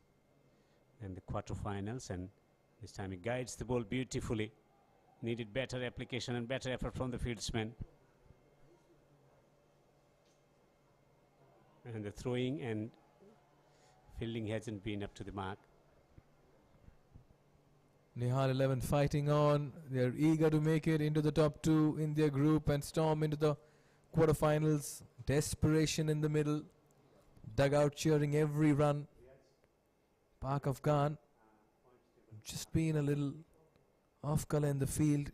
and the quarterfinals, and this time he guides the ball beautifully. Needed better application and better effort from the fieldsman. And the throwing and fielding hasn't been up to the mark. Nihal 11 fighting on. They're eager to make it into the top 2 in their group and storm into the quarterfinals. Desperation in the middle. Dugout cheering every run. Park Afghan just being a little off color in the field.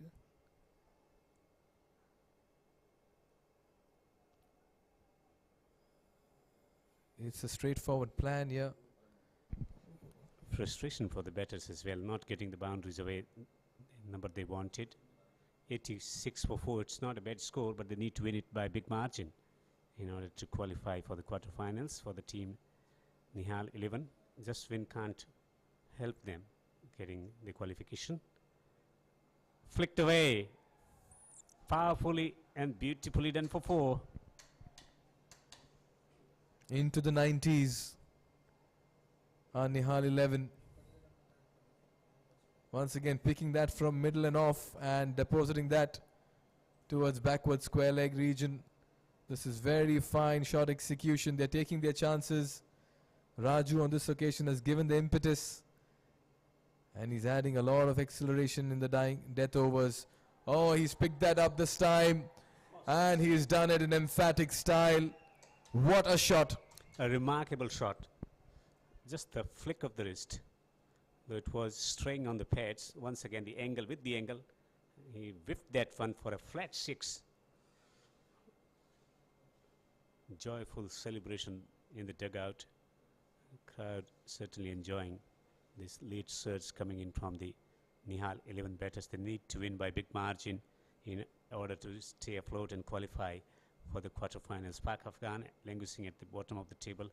It's a straightforward plan here. Frustration for the batters as well, not getting the boundaries away, the number they wanted. 86 for 4. It's not a bad score, but they need to win it by a big margin in order to qualify for the quarterfinals for the team Nihal 11. Just win can't help them getting the qualification. Flicked away. Powerfully and beautifully done for 4. Into the 90s. Nihal 11. Once again picking that from middle and off and depositing that towards backward square leg region. This is very fine shot execution. They're taking their chances. Raju on this occasion has given the impetus. And he's adding a lot of acceleration in the death overs. Oh, he's picked that up this time. And he's done it in emphatic style. What a shot. A remarkable shot. Just the flick of the wrist. Though it was straying on the pads. Once again, the angle with the angle. He whipped that one for a flat 6. Joyful celebration in the dugout. Crowd certainly enjoying this late surge coming in from the Nihal 11 batters. They need to win by big margin in order to stay afloat and qualify for the quarterfinals. Afghan languishing at the bottom of the table,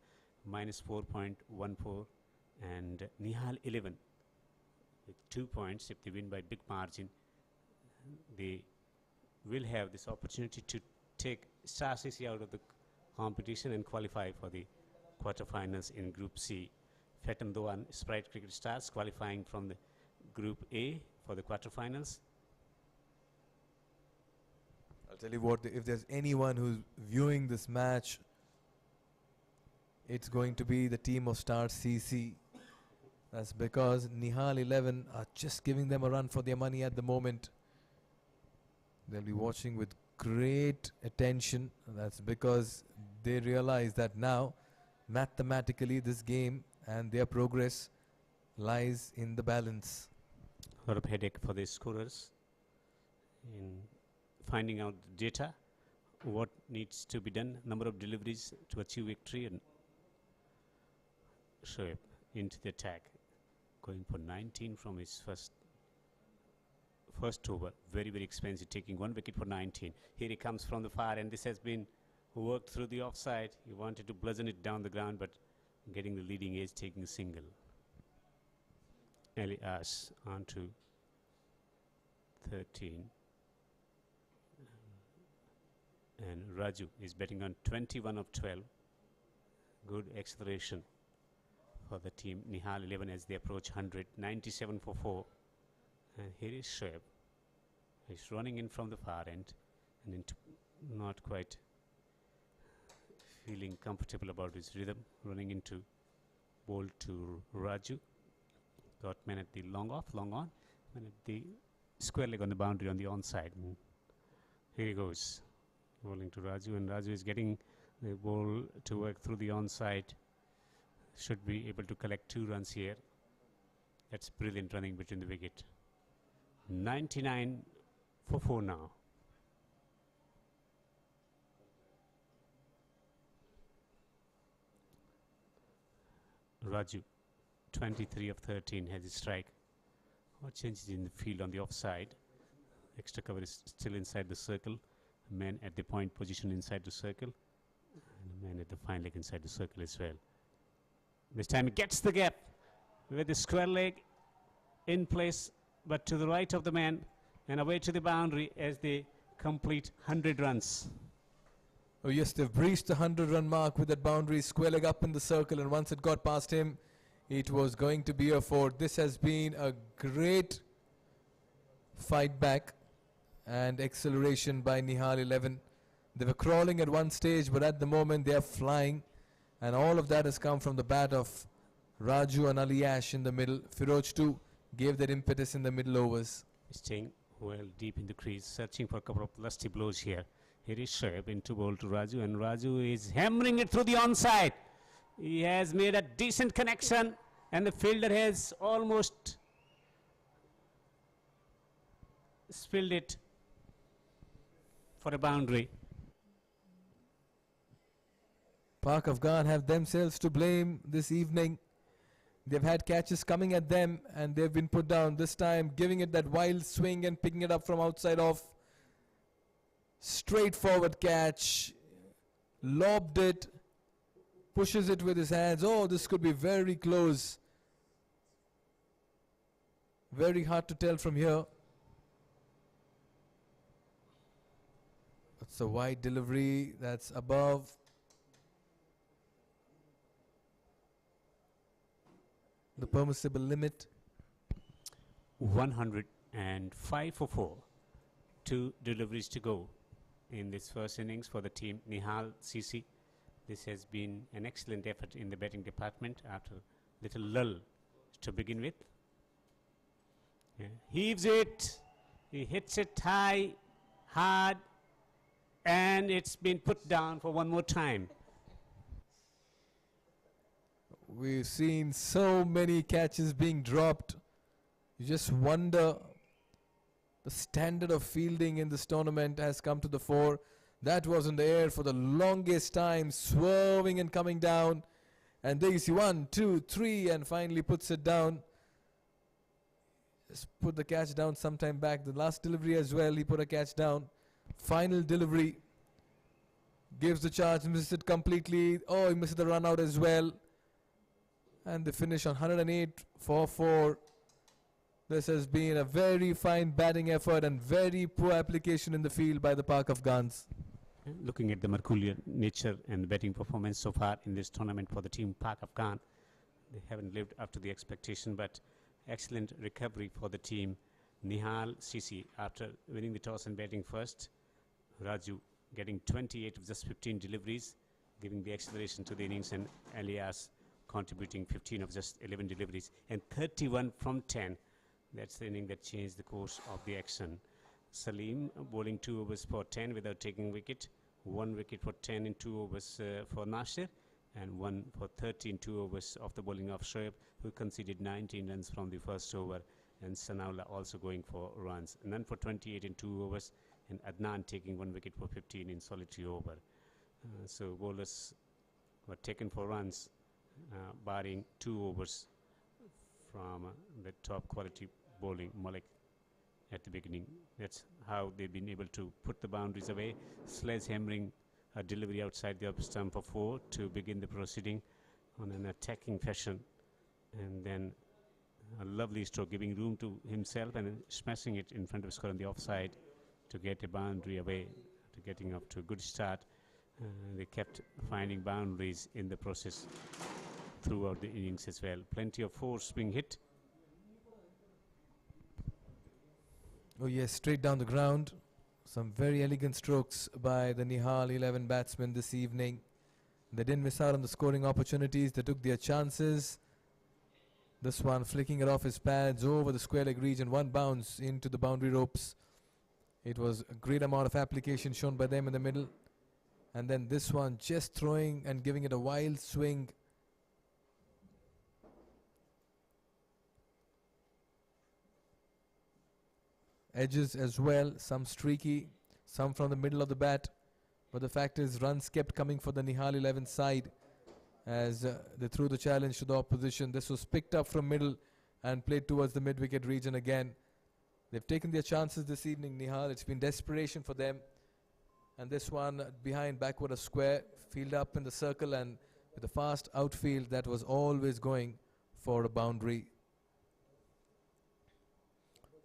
minus 4.14, and Nihal 11 with 2 points. If they win by big margin, they will have this opportunity to take Star CCI out of the competition and qualify for the quarterfinals in Group C. Fetam Doan Sprite Cricket Stars qualifying from the Group A for the quarterfinals. I'll tell you what, if there's anyone who's viewing this match, it's going to be the team of Star CC. That's because Nihal 11 are just giving them a run for their money at the moment. They'll be watching with great attention. That's because they realize that now, mathematically, this game and their progress lies in the balance. A lot of headache for the scorers in finding out the data, what needs to be done, number of deliveries to achieve victory, and Shoaib into the attack, going for 19 from his first over. Very, very expensive, taking 1 wicket for 19. Here he comes from the far, and this has been worked through the offside. He wanted to bludgeon it down the ground, but getting the leading edge, taking a single. Elias on to 13. And Raju is betting on 21 of 12. Good acceleration for the team Nihal 11 as they approach 100. 97 for 4. And here is Shoaib. He's running in from the far end and into not quite feeling comfortable about his rhythm. Running into ball to Raju. Got man at the long off, long on. Man at the square leg on the boundary on the onside. And here he goes. Bowling to Raju, and Raju is getting the ball to work through the onside. Should be able to collect 2 runs here. That's brilliant running between the wicket. 99 for 4 now. Raju, 23 of 13 has a strike. What changes in the field on the offside? Extra cover is still inside the circle. Man at the point position inside the circle, and a man at the fine leg inside the circle as well. This time he gets the gap with the square leg in place, but to the right of the man and away to the boundary as they complete 100 runs. Oh yes, they've breached the 100-run mark with that boundary, square leg up in the circle, and once it got past him, it was going to be a 4. This has been a great fight back and acceleration by Nihal 11. They were crawling at one stage, but at the moment they are flying, and all of that has come from the bat of Raju and Ali Ash in the middle. Firoj too gave that impetus in the middle overs. Staying well deep in the crease, searching for a couple of lusty blows here. Here is Shoaib into ball to Raju, and Raju is hammering it through the onside. He has made a decent connection, and the fielder has almost spilled it for a boundary. Afghan have themselves to blame this evening. They've had catches coming at them and they've been put down. This time giving it that wild swing and picking it up from outside off. Straightforward catch. Lobbed it. Pushes it with his hands. Oh, this could be very close. Very hard to tell from here. It's a wide delivery that's above. The permissible limit. 105 for 4. 2 deliveries to go in this first innings for the team Nihal CC. This has been an excellent effort in the batting department after little lull to begin with. Yeah. Heaves it. He hits it high, hard, and it's been put down for one more time. We've seen so many catches being dropped. You just wonder, the standard of fielding in this tournament has come to the fore. That was in the air for the longest time, swerving and coming down. And there you see 1, 2, 3, and finally puts it down. Just put the catch down sometime back. The last delivery as well, he put a catch down. Final delivery. Gives the charge, misses it completely. Oh, he misses the run out as well. And they finish on 108 for 4. This has been a very fine batting effort and very poor application in the field by the Pak Afghans. Looking at the mercurial nature and the batting performance so far in this tournament for the team Pak Afghan, they haven't lived up to the expectation, but excellent recovery for the team Nihal CC after winning the toss and batting first. Raju getting 28 of just 15 deliveries, giving the acceleration to the innings, and Elias contributing 15 of just 11 deliveries and 31 from 10. That's the inning that changed the course of the action. Salim bowling 2 overs for 10 without taking wicket. 1 wicket for 10 in 2 overs for Nasir, and 1 for 30 in 2 overs of the bowling of Shoaib, who conceded 19 runs from the first over, and Sanaullah also going for runs. None for 28 in 2 overs, and Adnan taking 1 wicket for 15 in solitary over. So bowlers were taken for runs, barring 2 overs from the top quality bowling Malik at the beginning. That's how they've been able to put the boundaries away. Sledgehammering a delivery outside the upper stump for 4 to begin the proceeding on an attacking fashion, and then a lovely stroke giving room to himself and then smashing it in front of score on the offside to get a boundary away, to getting up to a good start. They kept finding boundaries in the process throughout the innings as well. Plenty of force being hit. Oh yes, straight down the ground. Some very elegant strokes by the Nihal 11 batsmen this evening. They didn't miss out on the scoring opportunities. They took their chances. This one flicking it off his pads over the square leg region. One bounce into the boundary ropes. It was a great amount of application shown by them in the middle. And then this one just throwing and giving it a wild swing. Edges as well, some streaky, some from the middle of the bat. But the fact is, runs kept coming for the Nihal 11 side as they threw the challenge to the opposition. This was picked up from middle and played towards the mid-wicket region again. They've taken their chances this evening, Nihal. It's been desperation for them. And this one behind backward a square, field up in the circle, and with a fast outfield that was always going for a boundary.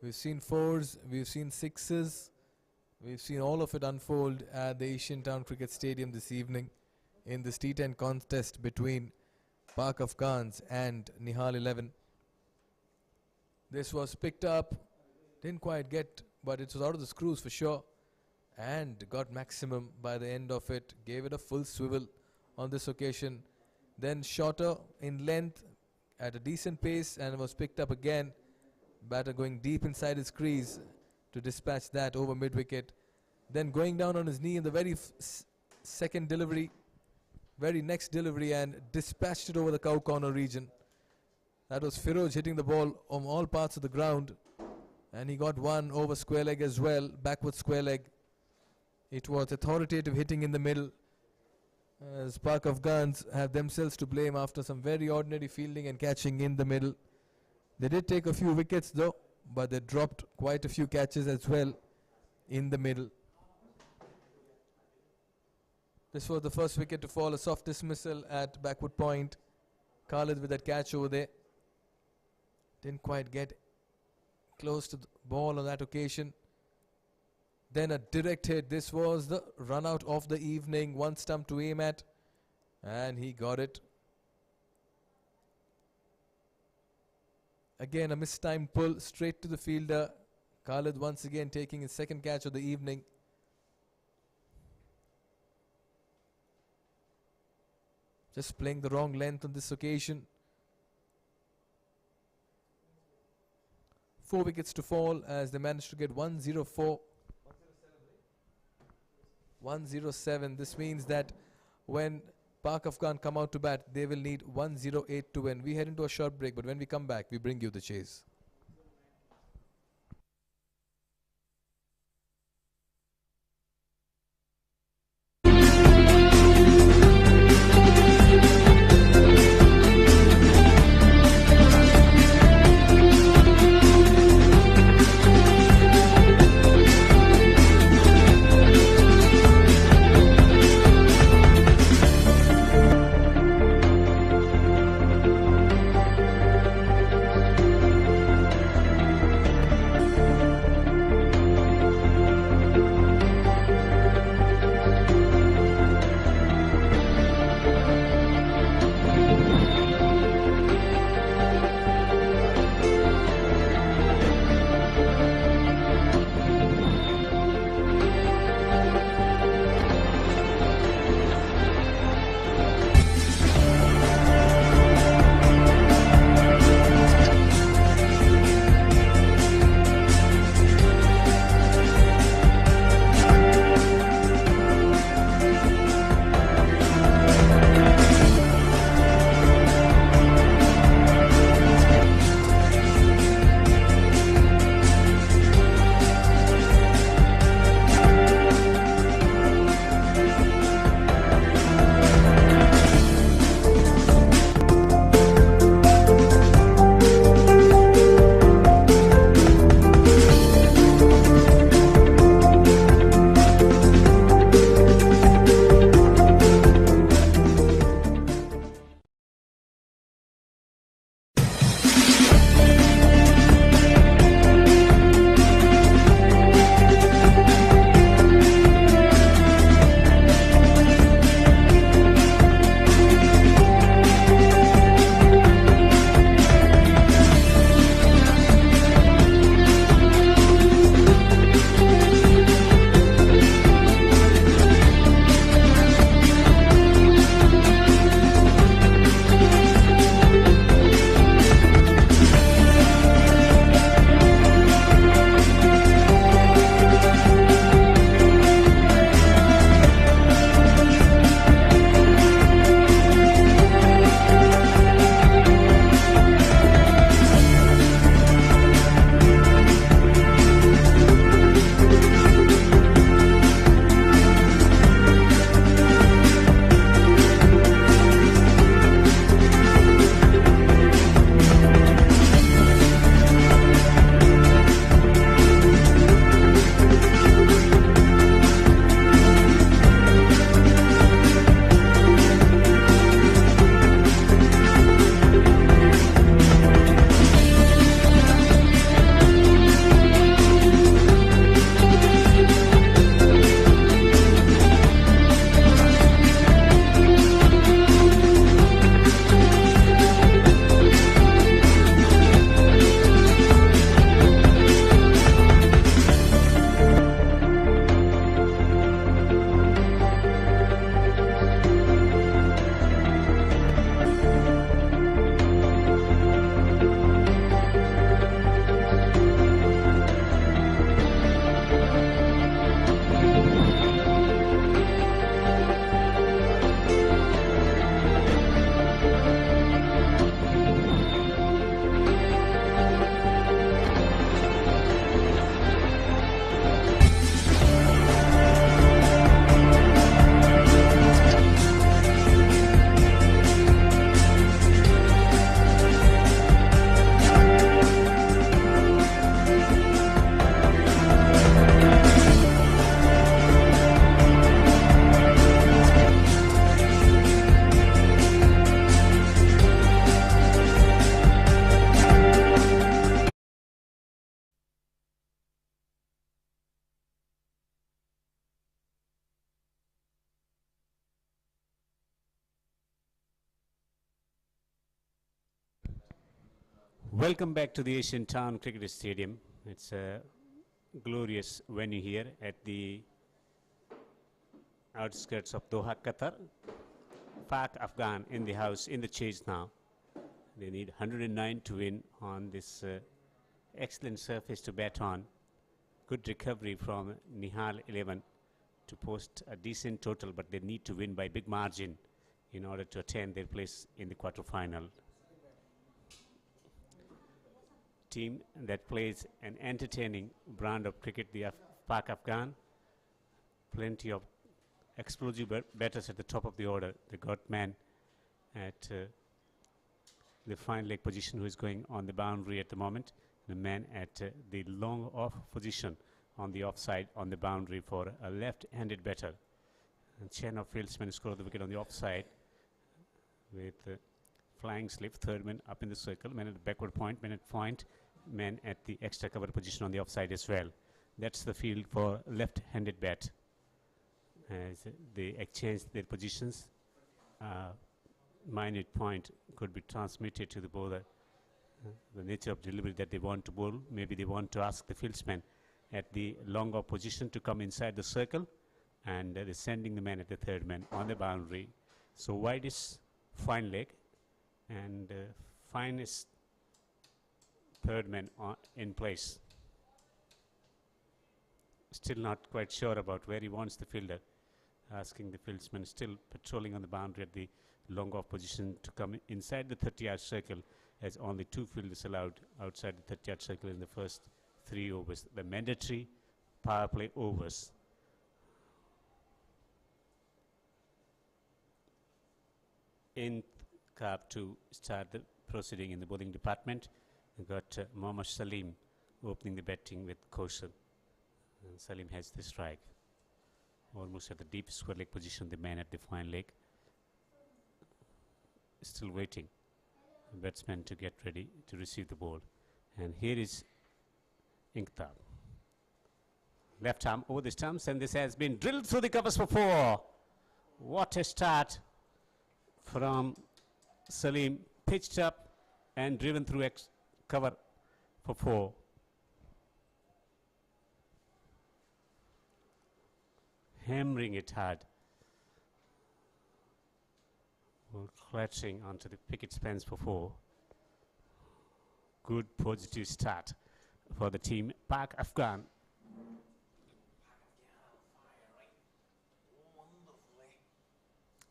We've seen 4s, we've seen 6s, we've seen all of it unfold at the Asian Town Cricket Stadium this evening in this T10 contest between Pak Afghans and Nihal 11. This was picked up, didn't quite get, but it was out of the screws for sure, and got maximum by the end of it. Gave it a full swivel on this occasion, then shorter in length at a decent pace, and was picked up again. Batter going deep inside his crease to dispatch that over mid-wicket. Then going down on his knee in the very second delivery, very next delivery, and dispatched it over the cow corner region. That was Firoj hitting the ball on all parts of the ground, and he got one over square leg as well, backward square leg. It was authoritative hitting in the middle, as Pak Afghans have themselves to blame after some very ordinary fielding and catching in the middle. They did take a few wickets though, but they dropped quite a few catches as well in the middle. This was the first wicket to fall, a soft dismissal at backward point. Khalid with that catch over there. Didn't quite get close to the ball on that occasion. Then a direct hit. This was the run out of the evening. One stump to aim at, and he got it. Again, a mistimed pull straight to the fielder. Khalid once again taking his second catch of the evening. Just playing the wrong length on this occasion. 4 wickets to fall as they managed to get 104. 107. This means that when Pak Afghan come out to bat, they will need 108 to win. We head into a short break, but when we come back, we bring you the chase. Welcome back to the Asian Town Cricket Stadium. It's a glorious venue here at the outskirts of Doha, Qatar. Pak Afghan in the house, in the chase now. They need 109 to win on this excellent surface to bat on. Good recovery from Nihal 11 to post a decent total, but they need to win by big margin in order to attain their place in the quarter-final. Team that plays an entertaining brand of cricket, the Pak Afghan. Plenty of explosive batters at the top of the order. They got man at the fine leg position who is going on the boundary at the moment. The man at the long off position on the offside on the boundary for a left-handed batter. And chain of fieldsmen scored the wicket on the offside with flying slip. Third man up in the circle. Man at the backward point. Man at point. Man at the extra cover position on the offside as well. That's the field for left-handed bat. As they exchange their positions, minute point could be transmitted to the bowler. The nature of delivery that they want to bowl. Maybe they want to ask the fieldsman at the long off position to come inside the circle, and they're sending the man at the third man on the boundary. So wide is fine leg, and finest third man in place. Still not quite sure about where he wants the fielder. Asking the fieldsman, still patrolling on the boundary at the long off position to come inside the 30-yard circle, as only 2 fielders allowed outside the 30-yard circle in the first 3 overs, the mandatory power play overs. In Cup to start the proceeding in the bowling department, we got Mohammad Salim opening the batting with caution. And Salim has the strike. Almost at the deep square leg position, the man at the fine leg. Still waiting. The batsman to get ready to receive the ball. And here is Inktab. Left arm over the stumps, and this has been drilled through the covers for 4. What a start from Salim. Pitched up and driven through cover for 4. Hammering it hard. Clutching onto the picket fence for 4. Good positive start for the team. Pak Afghan.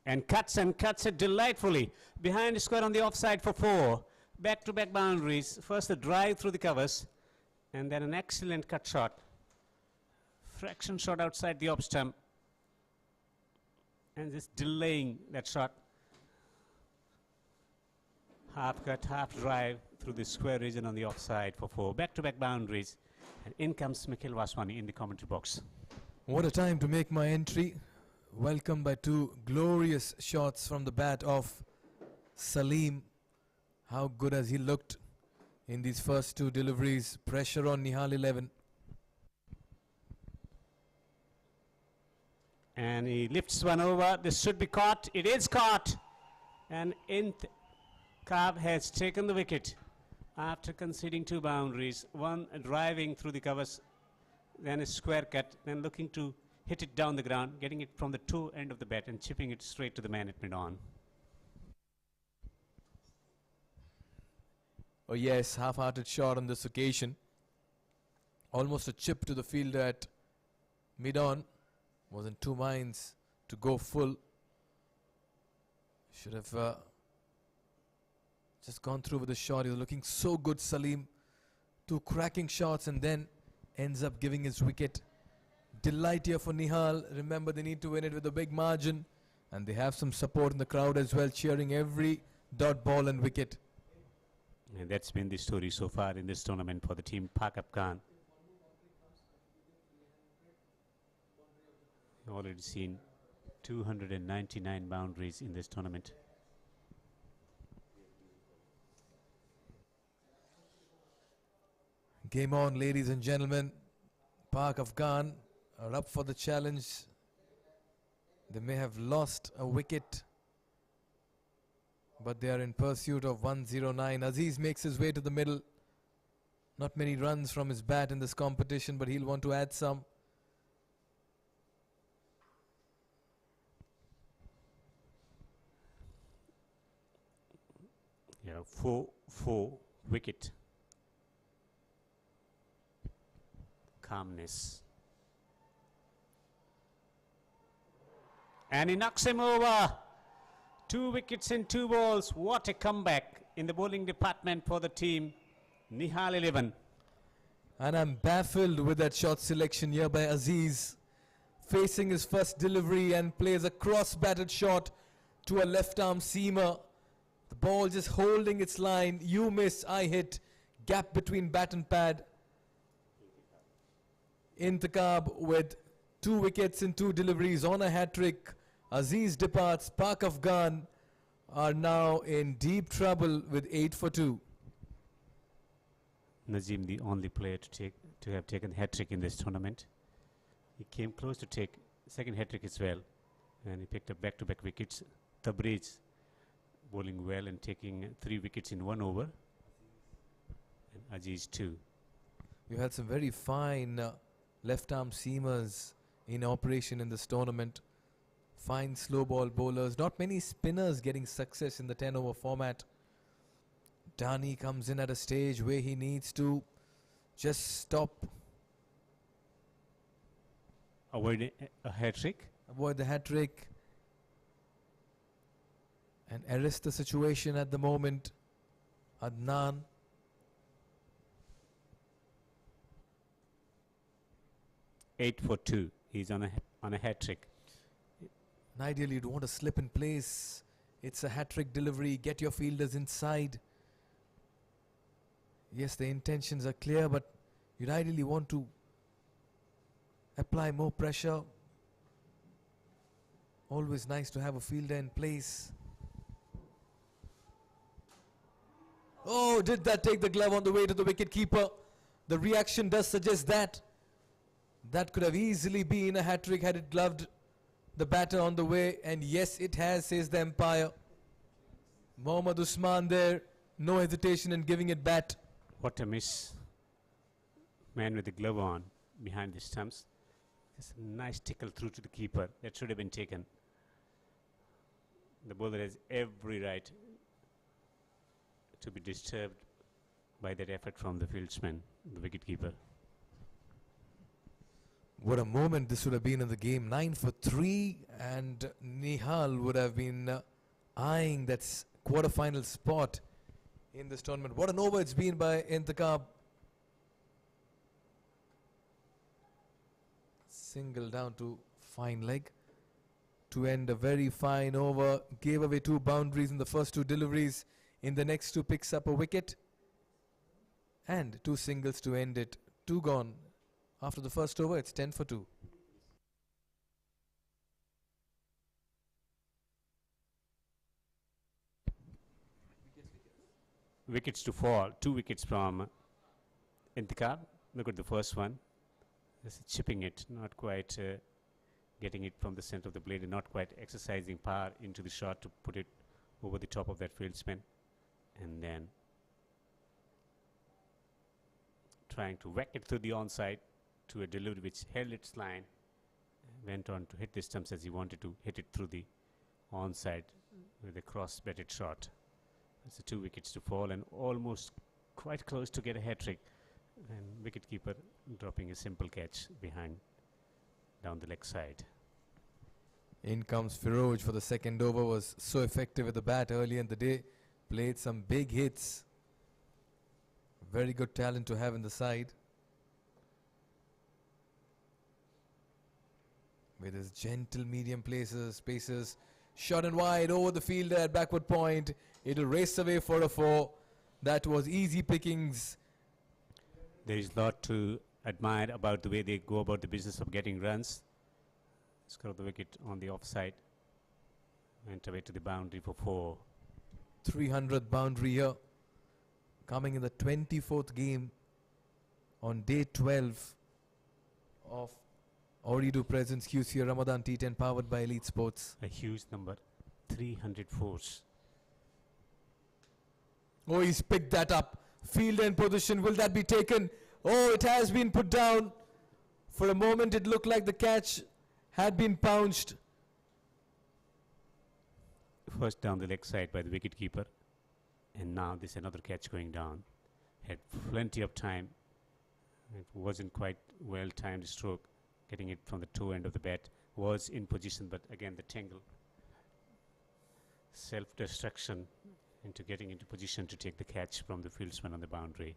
And cuts it delightfully. Behind the square on the offside for 4. Back-to-back boundaries. First a drive through the covers, and then an excellent cut shot. Fraction shot outside the off stump. And just delaying that shot. Half cut, half drive through the square region on the offside for 4. Back-to-back boundaries. And in comes Mikhail Vaswani in the commentary box. What a time to make my entry. Welcomed by 2 glorious shots from the bat of Salim. How good has he looked in these first 2 deliveries. Pressure on Nihal 11. And he lifts one over. This should be caught. It is caught. And Kaab has taken the wicket after conceding 2 boundaries. One driving through the covers, then a square cut, then looking to hit it down the ground, getting it from the toe end of the bat and chipping it straight to the man at mid-on. Oh yes, half-hearted shot on this occasion. Almost a chip to the fielder at mid-on. Was in 2 minds to go full. Should have just gone through with the shot. He was looking so good, Salim. 2 cracking shots, and then ends up giving his wicket. Delight here for Nihal. Remember, they need to win it with a big margin. And they have some support in the crowd as well, cheering every dot ball and wicket. And that's been the story so far in this tournament for the team Pak Afghan. Already seen 299 boundaries in this tournament. Game on, ladies and gentlemen. Pak Afghan are up for the challenge. They may have lost a wicket but they are in pursuit of 109. Aziz makes his way to the middle. Not many runs from his bat in this competition, but he'll want to add some. Yeah, 4 wicket. Calmness. And he knocks him over. 2 wickets in 2 balls. What a comeback in the bowling department for the team. Nihal 11. And I'm baffled with that shot selection here by Aziz. Facing his first delivery and plays a cross-batted shot to a left-arm seamer. The ball just holding its line. You miss, I hit. Gap between bat and pad. Intikhab with 2 wickets in 2 deliveries on a hat-trick. Aziz departs. Pak Afghan are now in deep trouble with 8 for 2. Nazim, the only player to have taken hat-trick in this tournament. He came close to take second hat-trick as well, and he picked up back-to-back wickets. Tabriz bowling well and taking 3 wickets in 1 over, and Aziz 2. You had some very fine left-arm seamers in operation in this tournament. Fine slow ball bowlers. Not many spinners getting success in the 10-over format. Dani comes in at a stage where he needs to just stop. Avoid a hat-trick. Avoid the hat-trick. And arrest the situation at the moment. Adnan. Eight for 2. He's on a hat-trick. And ideally you'd want to slip in place. It's a hat-trick delivery. Get your fielders inside. Yes, the intentions are clear, but you'd ideally want to apply more pressure. Always nice to have a fielder in place. Oh, did that take the glove on the way to the wicket-keeper? The reaction does suggest that. That could have easily been a hat-trick had it gloved the batter on the way. And yes, it has, says the umpire. Mohammad Usman there. No hesitation in giving it bat. What a miss. Man with the glove on behind the stumps. Just a nice tickle through to the keeper. That should have been taken. The bowler has every right to be disturbed by that effort from the fieldsman, the wicketkeeper. What a moment this would have been in the game. 9 for 3, and Nihal would have been eyeing that quarter-final spot in this tournament. What an over it's been by Intikhab. Single down to fine leg to end a very fine over. Gave away 2 boundaries in the first 2 deliveries. In the next 2 picks up a wicket. And 2 singles to end it. 2 gone. After the first over, it's 10 for 2. Wickets to fall. 2 wickets from Intikhab. Look at the first one. Just chipping it, not quite getting it from the center of the blade, and not quite exercising power into the shot to put it over the top of that fieldsman. And then trying to whack it through the onside to a delivery which held its line, went on to hit the stumps as he wanted to hit it through the onside with a cross-batted shot. It's a 2 wickets to fall and almost quite close to get a hat-trick, and wicketkeeper dropping a simple catch behind down the leg side. In comes Firoj for the second over. Was so effective with the bat early in the day. Played some big hits. Very good talent to have in the side. With his gentle medium paces. Shot and wide over the fielder at backward point. It'll race away for a 4. That was easy pickings. There is a lot to admire about the way they go about the business of getting runs. Score the wicket on the offside. Went away to the boundary for 4. 300th boundary here. Coming in the 24th game on day 12 of Ooredoo Presents QCA Ramadan T10 powered by Elite Sports. A huge number. 300 fours. Oh, he's picked that up. Field and position. Will that be taken? Oh, it has been put down. For a moment, it looked like the catch had been pounced. First down the leg side by the wicketkeeper. And now there's another catch going down. Had plenty of time. It wasn't quite well timed stroke. Getting it from the toe end of the bat. Was in position, but again the tangle. Self-destruction into getting into position to take the catch from the fieldsman on the boundary.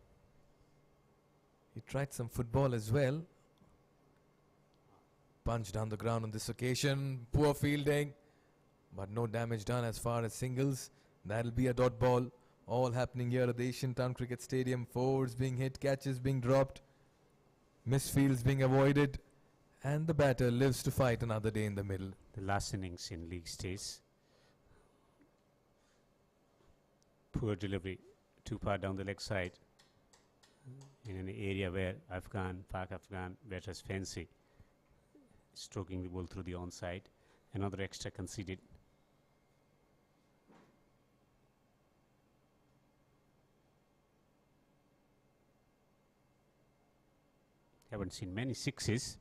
He tried some football as well. Punch down the ground on this occasion. Poor fielding. But no damage done as far as singles. That'll be a dot ball. All happening here at the Asian Town Cricket Stadium. Fours being hit, catches being dropped. Misfields being avoided. And the batter lives to fight another day in the middle. The last innings in league stage. Poor delivery. Too far down the leg side. In an area where Pak Afghan batters fancy. Stroking the ball through the onside. Another extra conceded. Haven't seen many sixes.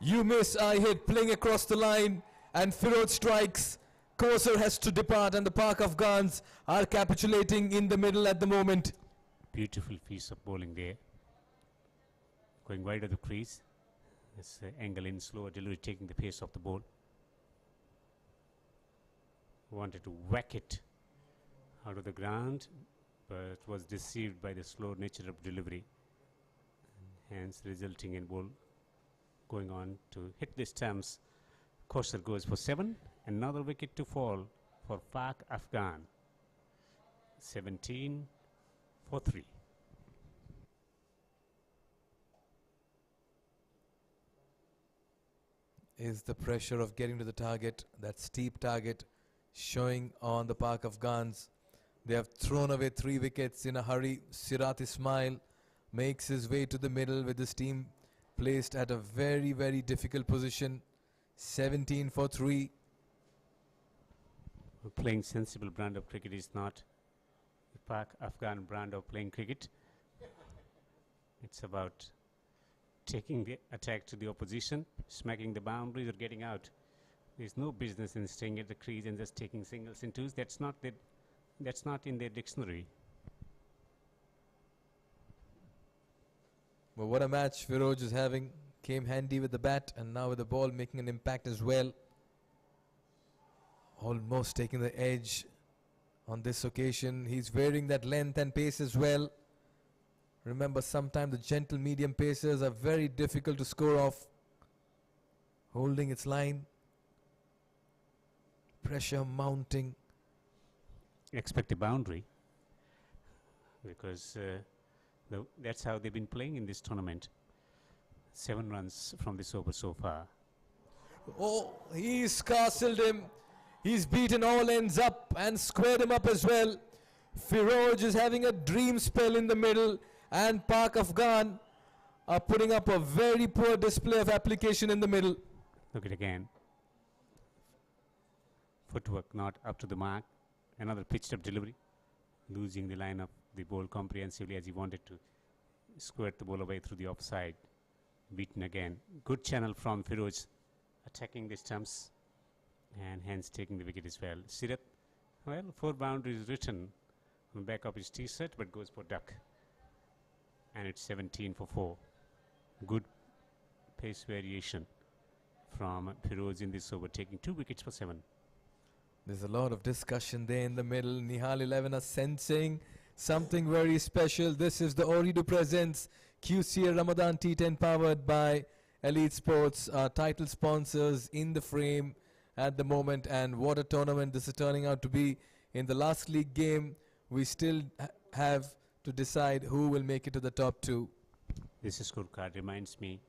You miss, I hit, playing across the line, and Firod strikes. Koser has to depart, and the Pak Afghans are capitulating in the middle at the moment. Beautiful piece of bowling there. Going wide of the crease. This angle in, slower delivery, taking the pace of the ball. Wanted to whack it out of the ground, but was deceived by the slow nature of delivery. Hence resulting in ball going on to hit the stumps. Koser goes for 7. Another wicket to fall for Pak Afghan. 17 for 3. Is the pressure of getting to the target, that steep target, showing on the Pak Afghans. They have thrown away 3 wickets in a hurry. Sirat Ismail makes his way to the middle with his team placed at a very, very difficult position. 17 for 3. Playing sensible brand of cricket is not the Pak Afghan brand of playing cricket. It's about taking the attack to the opposition, smacking the boundaries or getting out. There's no business in staying at the crease and just taking singles and twos. That's not in their dictionary. Well, what a match Firoj is having. Came handy with the bat and now with the ball making an impact as well. Almost taking the edge on this occasion. He's wearing that length and pace as well. Remember, sometimes the gentle medium pacers are very difficult to score off. Holding its line. Pressure mounting. Expect a boundary because that's how they've been playing in this tournament. 7 runs from this over so far. Oh, he's castled him. He's beaten all ends up and squared him up as well. Firoj is having a dream spell in the middle, and Pak Afghan are putting up a very poor display of application in the middle. Look at again. Footwork not up to the mark. Another pitched up delivery. Losing the line of the ball comprehensively as he wanted to squirt the ball away through the offside. Beaten again. Good channel from Firoj, attacking the stumps and hence taking the wicket as well. Sirat, well, 4 boundaries written on the back of his t-shirt, but goes for duck. And it's 17 for 4. Good pace variation from Firoj in this over, taking 2 wickets for 7. There's a lot of discussion there in the middle. Nihal 11 are sensing something very special. This is the Ooredoo Presents QCA Ramadan T10 powered by Elite Sports, our title sponsors in the frame at the moment. And what a tournament this is turning out to be. In the last league game, we still have to decide who will make it to the top 2. This scorecard reminds me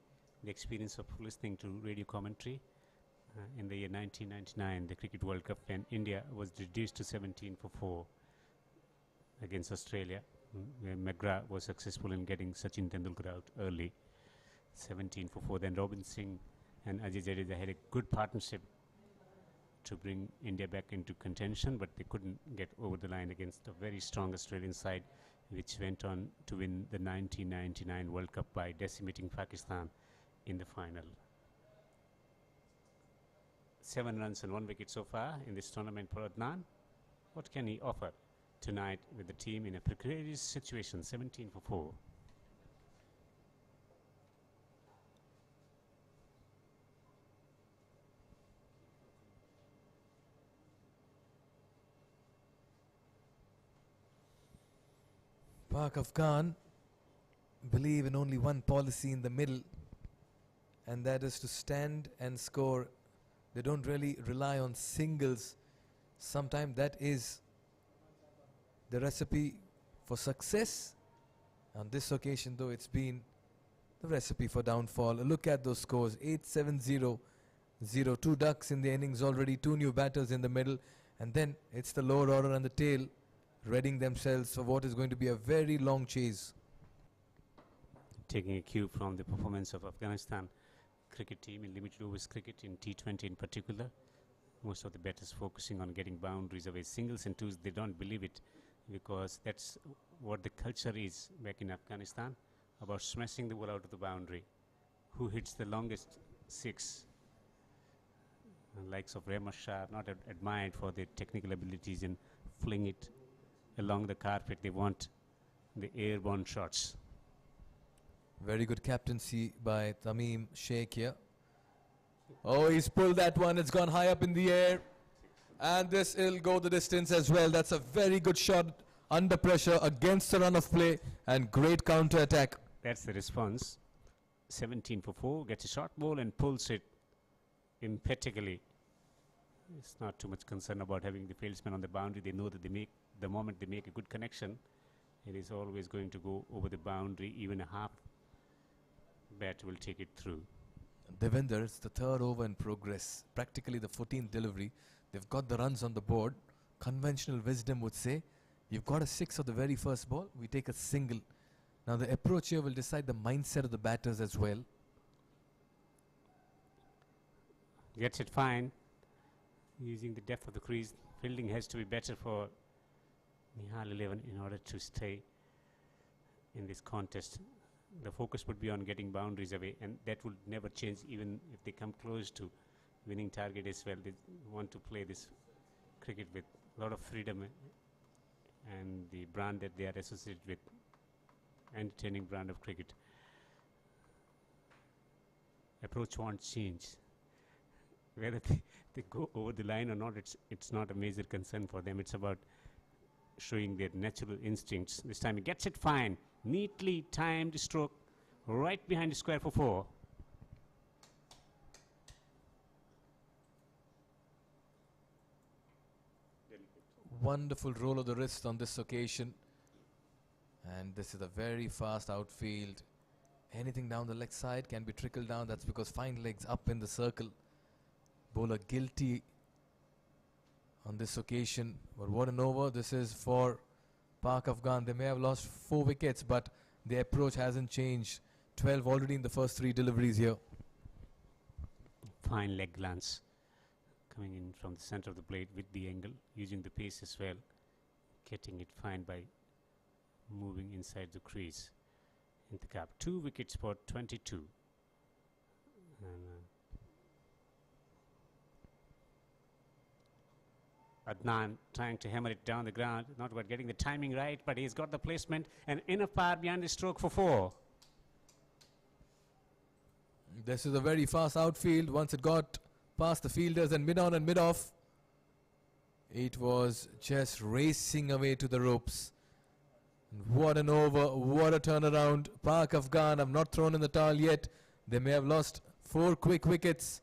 the experience of listening to radio commentary in the year 1999, the Cricket World Cup, when India was reduced to 17 for 4 against Australia, where McGrath was successful in getting Sachin Tendulkar out early. 17 for 4. Then Robin Singh and Ajay Jadeja had a good partnership to bring India back into contention, but they couldn't get over the line against a very strong Australian side, which went on to win the 1999 World Cup by decimating Pakistan in the final. 7 runs and 1 wicket so far in this tournament for Adnan. What can he offer tonight with the team in a precarious situation? 17 for 4. Pak Afghan believe in only one policy in the middle, and that is to stand and score. They don't really rely on singles. Sometimes that is the recipe for success. On this occasion, though, it's been the recipe for downfall. Look at those scores: 8-7-0, 0-2 ducks in the innings already, 2 new batters in the middle, and then it's the lower order and the tail readying themselves for what is going to be a very long chase. Taking a cue from the performance of Afghanistan cricket team in limited overs cricket, in T20 in particular. Most of the batters focusing on getting boundaries away. Singles and twos, they don't believe it, because that's what the culture is back in Afghanistan, about smashing the ball out of the boundary. Who hits the longest six? The likes of Rama Shah, not admired for their technical abilities in fling it along the carpet. They want the airborne shots. Very good captaincy by Tamim Sheikh here. Oh, he's pulled that one. It's gone high up in the air. And this will go the distance as well. That's a very good shot under pressure against the run of play, and great counter attack. That's the response. 17 for 4. Gets a short ball and pulls it emphatically. It's not too much concern about having the fieldsman on the boundary. They know that the moment they make a good connection, it is always going to go over the boundary. Even a half bat will take it through. Devinder, it's the 3rd over in progress, practically the 14th delivery. They've got the runs on the board. Conventional wisdom would say, you've got a 6 of the very first ball, we take a single. Now the approach here will decide the mindset of the batters as well. Gets it fine. Using the depth of the crease, fielding has to be better for Nihal 11 in order to stay in this contest. The focus would be on getting boundaries away, and that would never change even if they come close to winning target as well. They want to play this cricket with a lot of freedom and the brand that they are associated with, entertaining brand of cricket. Approach won't change. Whether they go over the line or not, it's not a major concern for them. It's about showing their natural instincts. This time he gets it fine. Neatly timed stroke right behind the square for 4. Wonderful roll of the wrist on this occasion. And this is a very fast outfield. Anything down the leg side can be trickled down. That's because fine legs up in the circle. Bowler guilty on this occasion. But what an over this is for Pak Afghan. They may have lost 4 wickets, but the approach hasn't changed. 12 already in the first 3 deliveries here. Fine leg glance coming in from the center of the plate with the angle, using the pace as well, getting it fine by moving inside the crease in the gap. 2 wickets for 22. And Adnan trying to hammer it down the ground, not about getting the timing right, but he's got the placement and enough power behind the stroke for 4. This is a very fast outfield. Once it got past the fielders and mid-on and mid-off, it was just racing away to the ropes. What an over, what a turnaround. Pak Afghan have not thrown in the towel yet. They may have lost 4 quick wickets,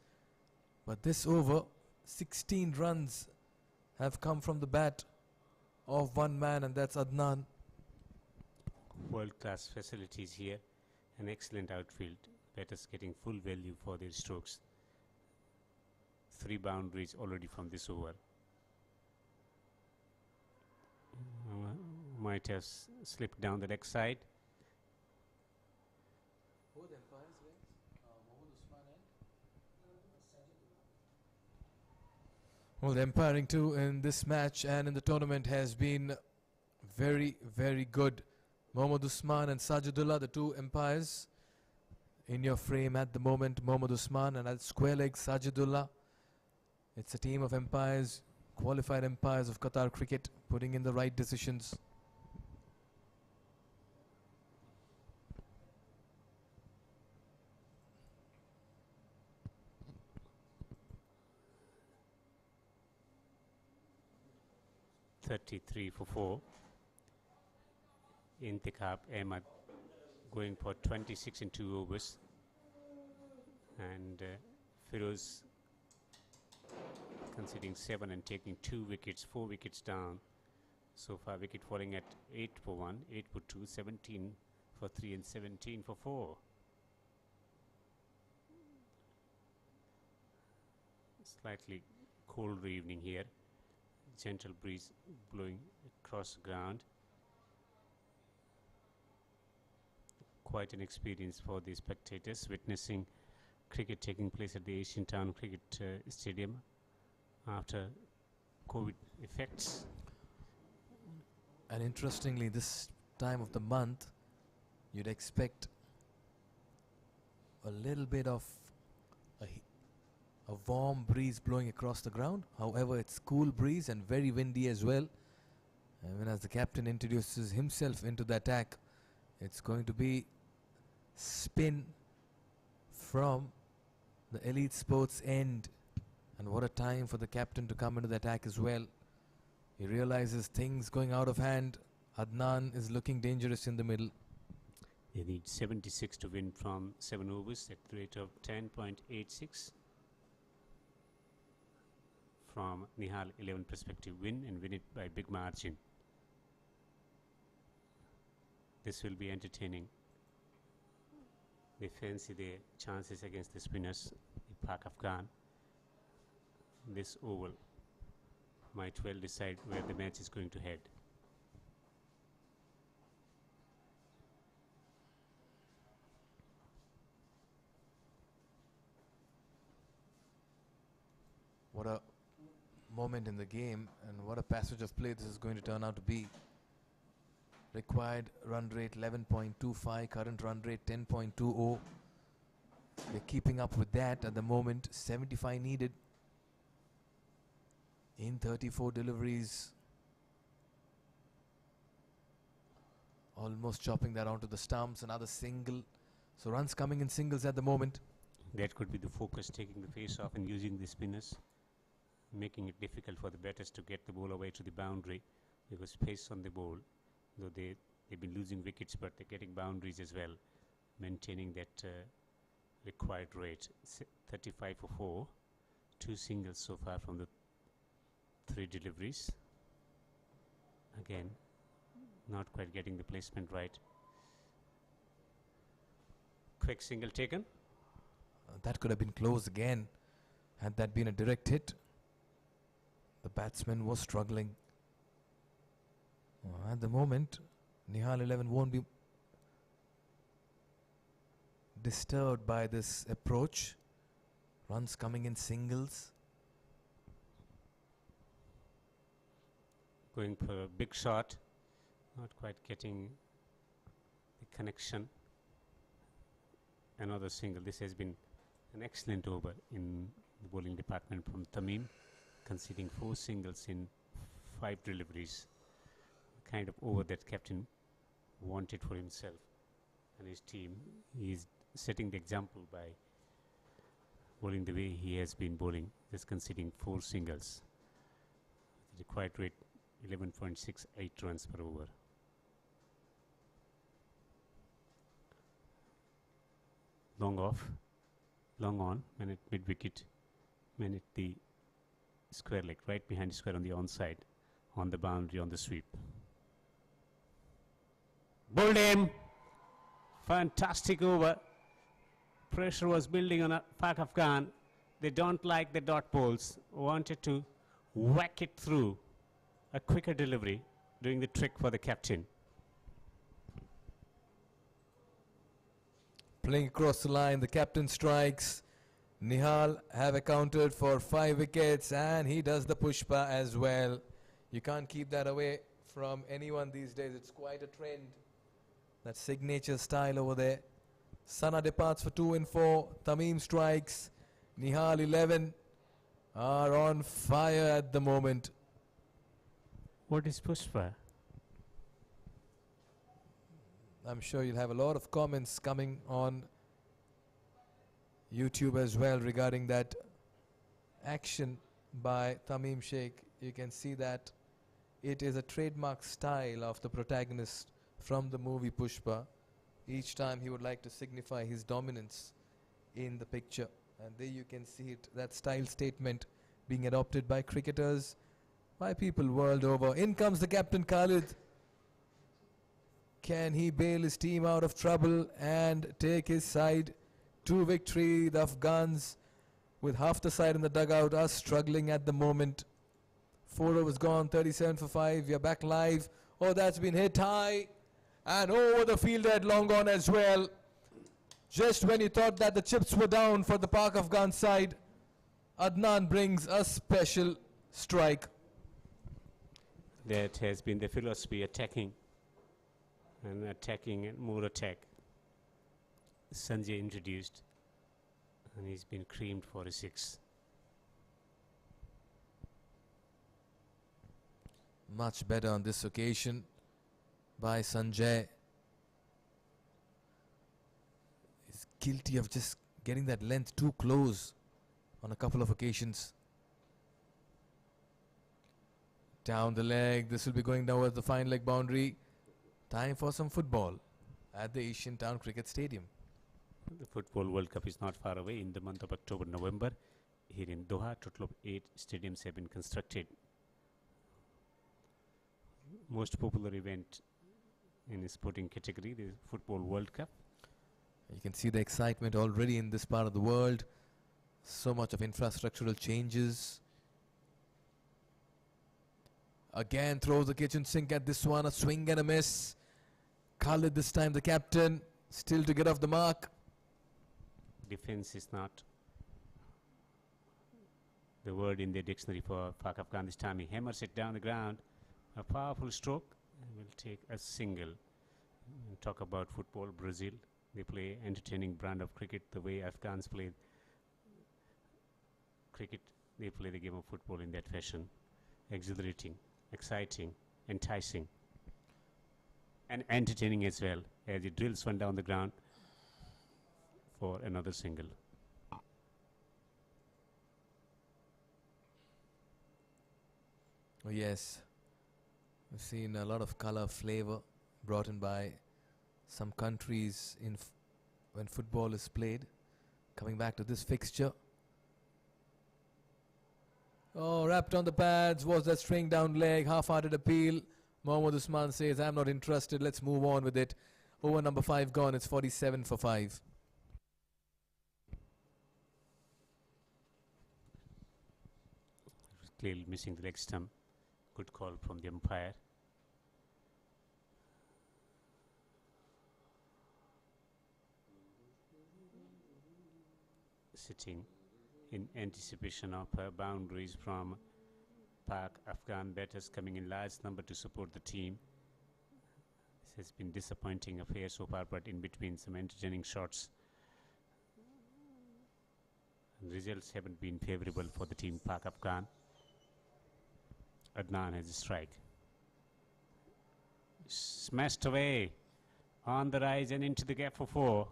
but this over, 16 runs have come from the bat of one man, and that's Adnan. World-class facilities here, an excellent outfield. Batters getting full value for their strokes. 3 boundaries already from this over. Might have slipped down the leg side. Well, the umpiring too in this match and in the tournament has been very, very good. Mohammad Usman and Sajidullah, the two umpires in your frame at the moment. Mohammad Usman and at square leg Sajidullah. It's a team of umpires, qualified umpires of Qatar cricket, putting in the right decisions. .33 for 4. Intikhab Ahmad going for 26 in 2 overs. And Firoz conceding 7 and taking 2 wickets, 4 wickets down. So far, wicket falling at 8 for 1, 8 for 2, 17 for 3 and 17 for 4. Slightly colder evening here. Gentle breeze blowing across the ground. Quite an experience for the spectators witnessing cricket taking place at the Asian Town Cricket Stadium after COVID effects. And interestingly, this time of the month, you'd expect a little bit of a warm breeze blowing across the ground. However, it's cool breeze and very windy as well. And when as the captain introduces himself into the attack, it's going to be spin from the elite sports end. And what a time for the captain to come into the attack as well. He realizes things going out of hand. Adnan is looking dangerous in the middle. They need 76 to win from 7 overs at the rate of 10.86. From Nihal 11 perspective, win and win it by big margin. This will be entertaining. They fancy their chances against the spinners, the Pak Afghan. This oval might well decide where the match is going to head. What a moment in the game and what a passage of play this is going to turn out to be. Required run rate 11.25, current run rate 10.20. They're keeping up with that at the moment. 75 needed in 34 deliveries. Almost chopping that onto the stumps. Another single. So runs coming in singles at the moment. That could be the focus, taking the face off and using the spinners, making it difficult for the batters to get the ball away to the boundary, because pace on the ball, though they've been losing wickets, but they're getting boundaries as well, maintaining that required rate. 35 for 4, 2 singles so far from the 3 deliveries. Again, not quite getting the placement right. Quick single taken. That could have been close again had that been a direct hit. The batsman was struggling. At the moment, Nihal 11 won't be disturbed by this approach. Runs coming in singles. Going for a big shot, not quite getting the connection. Another single. This has been an excellent over in the bowling department from Tamim, conceding 4 singles in 5 deliveries. Kind of over that captain wanted for himself and his team. He is setting the example by bowling the way he has been bowling, just conceding 4 singles. The required rate 11.68 runs per over. Long off, long on, man at mid wicket, man at the square leg, right behind the square on the onside, on the boundary, on the sweep. Bowled him. Fantastic over. Pressure was building on Pak Afghan. They don't like the dot balls. Wanted to whack it through. A quicker delivery, doing the trick for the captain. Playing across the line, the captain strikes. Nihal have accounted for 5 wickets, and he does the pushpa as well. You can't keep that away from anyone these days. It's quite a trend. That signature style over there. Sana departs for 2 and 4. Tamim strikes. Nihal 11 are on fire at the moment. What is Pushpa? I'm sure you'll have a lot of comments coming on YouTube as well regarding that action by Tamim Sheikh. You can see that it is a trademark style of the protagonist from the movie Pushpa. Each time he would like to signify his dominance in the picture. And there you can see it, that style statement being adopted by cricketers, by people world over. In comes the captain Khalid. Can he bail his team out of trouble and take his side to victory? The Afghans, with half the side in the dugout, are struggling at the moment. 4 overs gone, 37 for 5. We are back live. Oh, that's been hit high and over the fielder had long gone as well. Just when you thought that the chips were down for the Pak Afghan side, Adnan brings a special strike. That has been the philosophy, attacking and more attack. Sanjay introduced, and he's been creamed for a 6. Much better on this occasion by Sanjay. He's guilty of just getting that length too close on a couple of occasions. Down the leg, this will be going down with the fine leg boundary. Time for some football at the Asian Town Cricket Stadium. The Football World Cup is not far away in the month of October, November. Here in Doha, total of 8 stadiums have been constructed. Most popular event in the sporting category, the Football World Cup. You can see the excitement already in this part of the world. So much of infrastructural changes. Again throws the kitchen sink at this one. A swing and a miss. Khalid this time the captain. Still to get off the mark. Defense is not the word in the dictionary for Pak Afghan this time. He hammers it down the ground. A powerful stroke. Will take a single. And talk about football, Brazil. They play entertaining brand of cricket the way Afghans play cricket. They play the game of football in that fashion. Exhilarating, exciting, enticing, and entertaining as well, as he drills one down the ground for another single. Oh yes, we've seen a lot of color, flavor brought in by some countries in when football is played. Coming back to this fixture. Oh, wrapped on the pads, was that string down leg, half-hearted appeal. Mohammad Usman says, I'm not interested, let's move on with it. Over number 5 gone, it's 47 for 5. Clearly missing the leg stump. Good call from the umpire. Sitting in anticipation of boundaries from Pak Afghan batters coming in large number to support the team. This has been disappointing affair so far, but in between some entertaining shots. Results haven't been favorable for the team Pak Afghan. Adnan has a strike. Smashed away on the rise and into the gap for 4.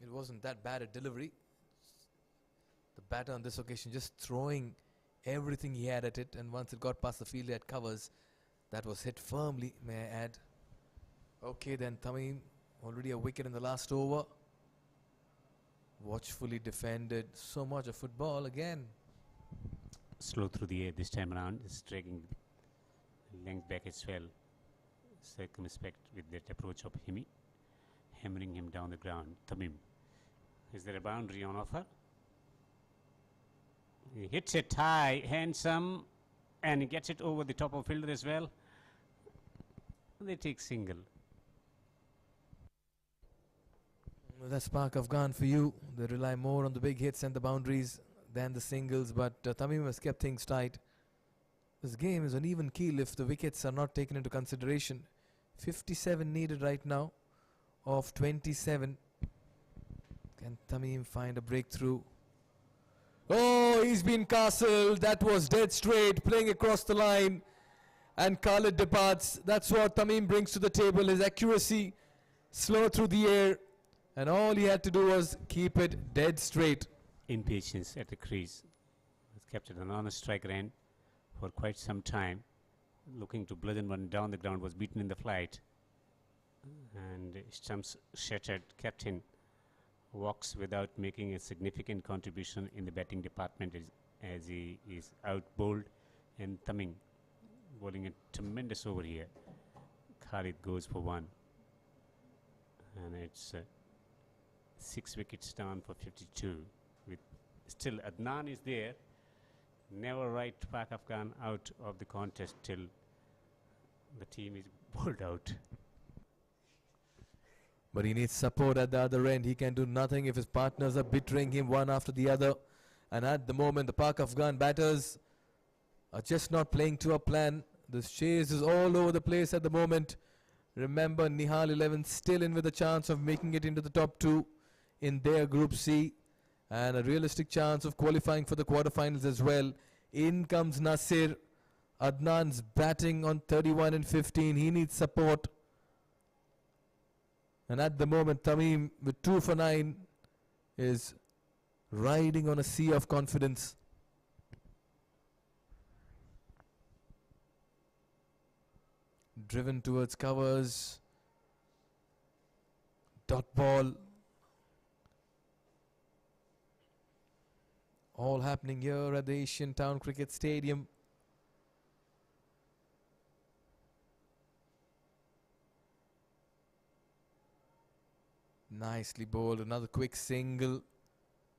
It wasn't that bad a delivery. The batter on this occasion just throwing everything he had at it, and once it got past the field at covers, that was hit firmly, may I add. Okay then, Tamim, already a wicket in the last over. Watchfully defended. So much of football again. Slow through the air this time around. Is dragging length back as well. Circumspect with that approach of Himi. Hammering him down the ground. Tamim. Is there a boundary on offer? He hits it high, handsome, and he gets it over the top of fielder as well. And they take single. Well, that's Park Afghan for you. They rely more on the big hits and the boundaries than the singles, but Tamim has kept things tight. This game is an even keel if the wickets are not taken into consideration. 57 needed right now of 27. Can Tamim find a breakthrough? Oh, he's been castled. That was dead straight, playing across the line. And Khalid departs. That's what Tamim brings to the table. His accuracy, slow through the air. And all he had to do was keep it dead straight. Impatience at the crease. Has kept it an honest striker end for quite some time. Looking to bludgeon one down the ground, was beaten in the flight. And stumps shattered. Captain walks without making a significant contribution in the batting department as he is out bowled. And Tamim bowling a tremendous over here. Khalid goes for one. And it's 6 wickets down for 52. With still Adnan is there. Never write Pak Afghan out of the contest till the team is bowled out. But he needs support at the other end. He can do nothing if his partners are betraying him one after the other. And at the moment, the Pak Afghan batters are just not playing to a plan. The chase is all over the place at the moment. Remember, Nihal 11 still in with a chance of making it into the top 2 in their Group C. And a realistic chance of qualifying for the quarterfinals as well. In comes Nasir. Adnan's batting on 31 and 15. He needs support. And at the moment, Tamim with 2 for 9 is riding on a sea of confidence. Driven towards covers. Dot ball. All happening here at the Asian Town Cricket Stadium. Nicely bowled, another quick single.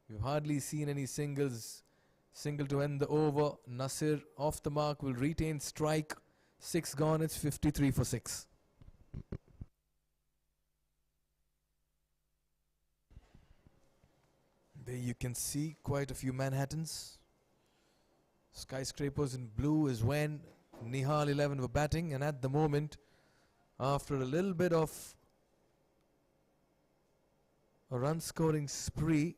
We've hardly seen any singles. Single to end the over. Nasir off the mark, will retain strike. 6 gone, it's 53 for 6. There you can see quite a few Manhattans. Skyscrapers in blue is when Nihal 11 were batting, and at the moment, after a little bit of a run scoring spree,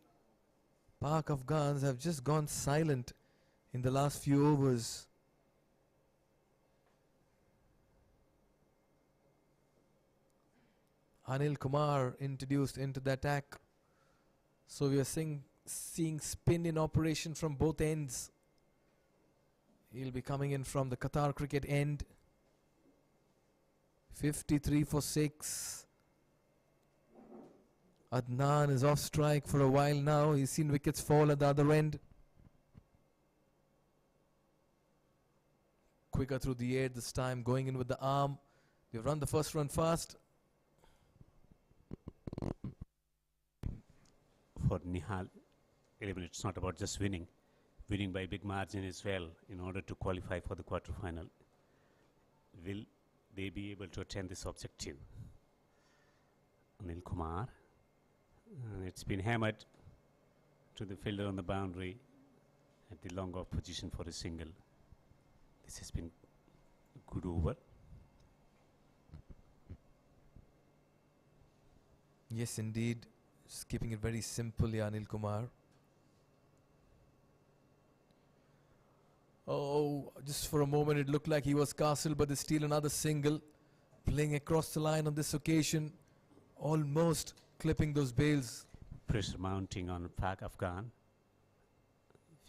Pak Afghans have just gone silent in the last few overs. Anil Kumar introduced into the attack. So we are seeing spin in operation from both ends. He'll be coming in from the Qatar cricket end. 53 for 6. Adnan is off strike for a while now. He's seen wickets fall at the other end. Quicker through the air this time, going in with the arm. They've run the first run fast. For Nihal 11, it's not about just winning. Winning by big margin as well in order to qualify for the quarterfinal. Will they be able to attain this objective? Anil Kumar. And it's been hammered to the fielder on the boundary at the long off position for a single. This has been a good over. Yes, indeed. Just keeping it very simple, yeah, Anil Kumar. Oh, just for a moment it looked like he was castled, but there's still another single. Playing across the line on this occasion. Almost clipping those bails. Pressure mounting on Pak Afghan.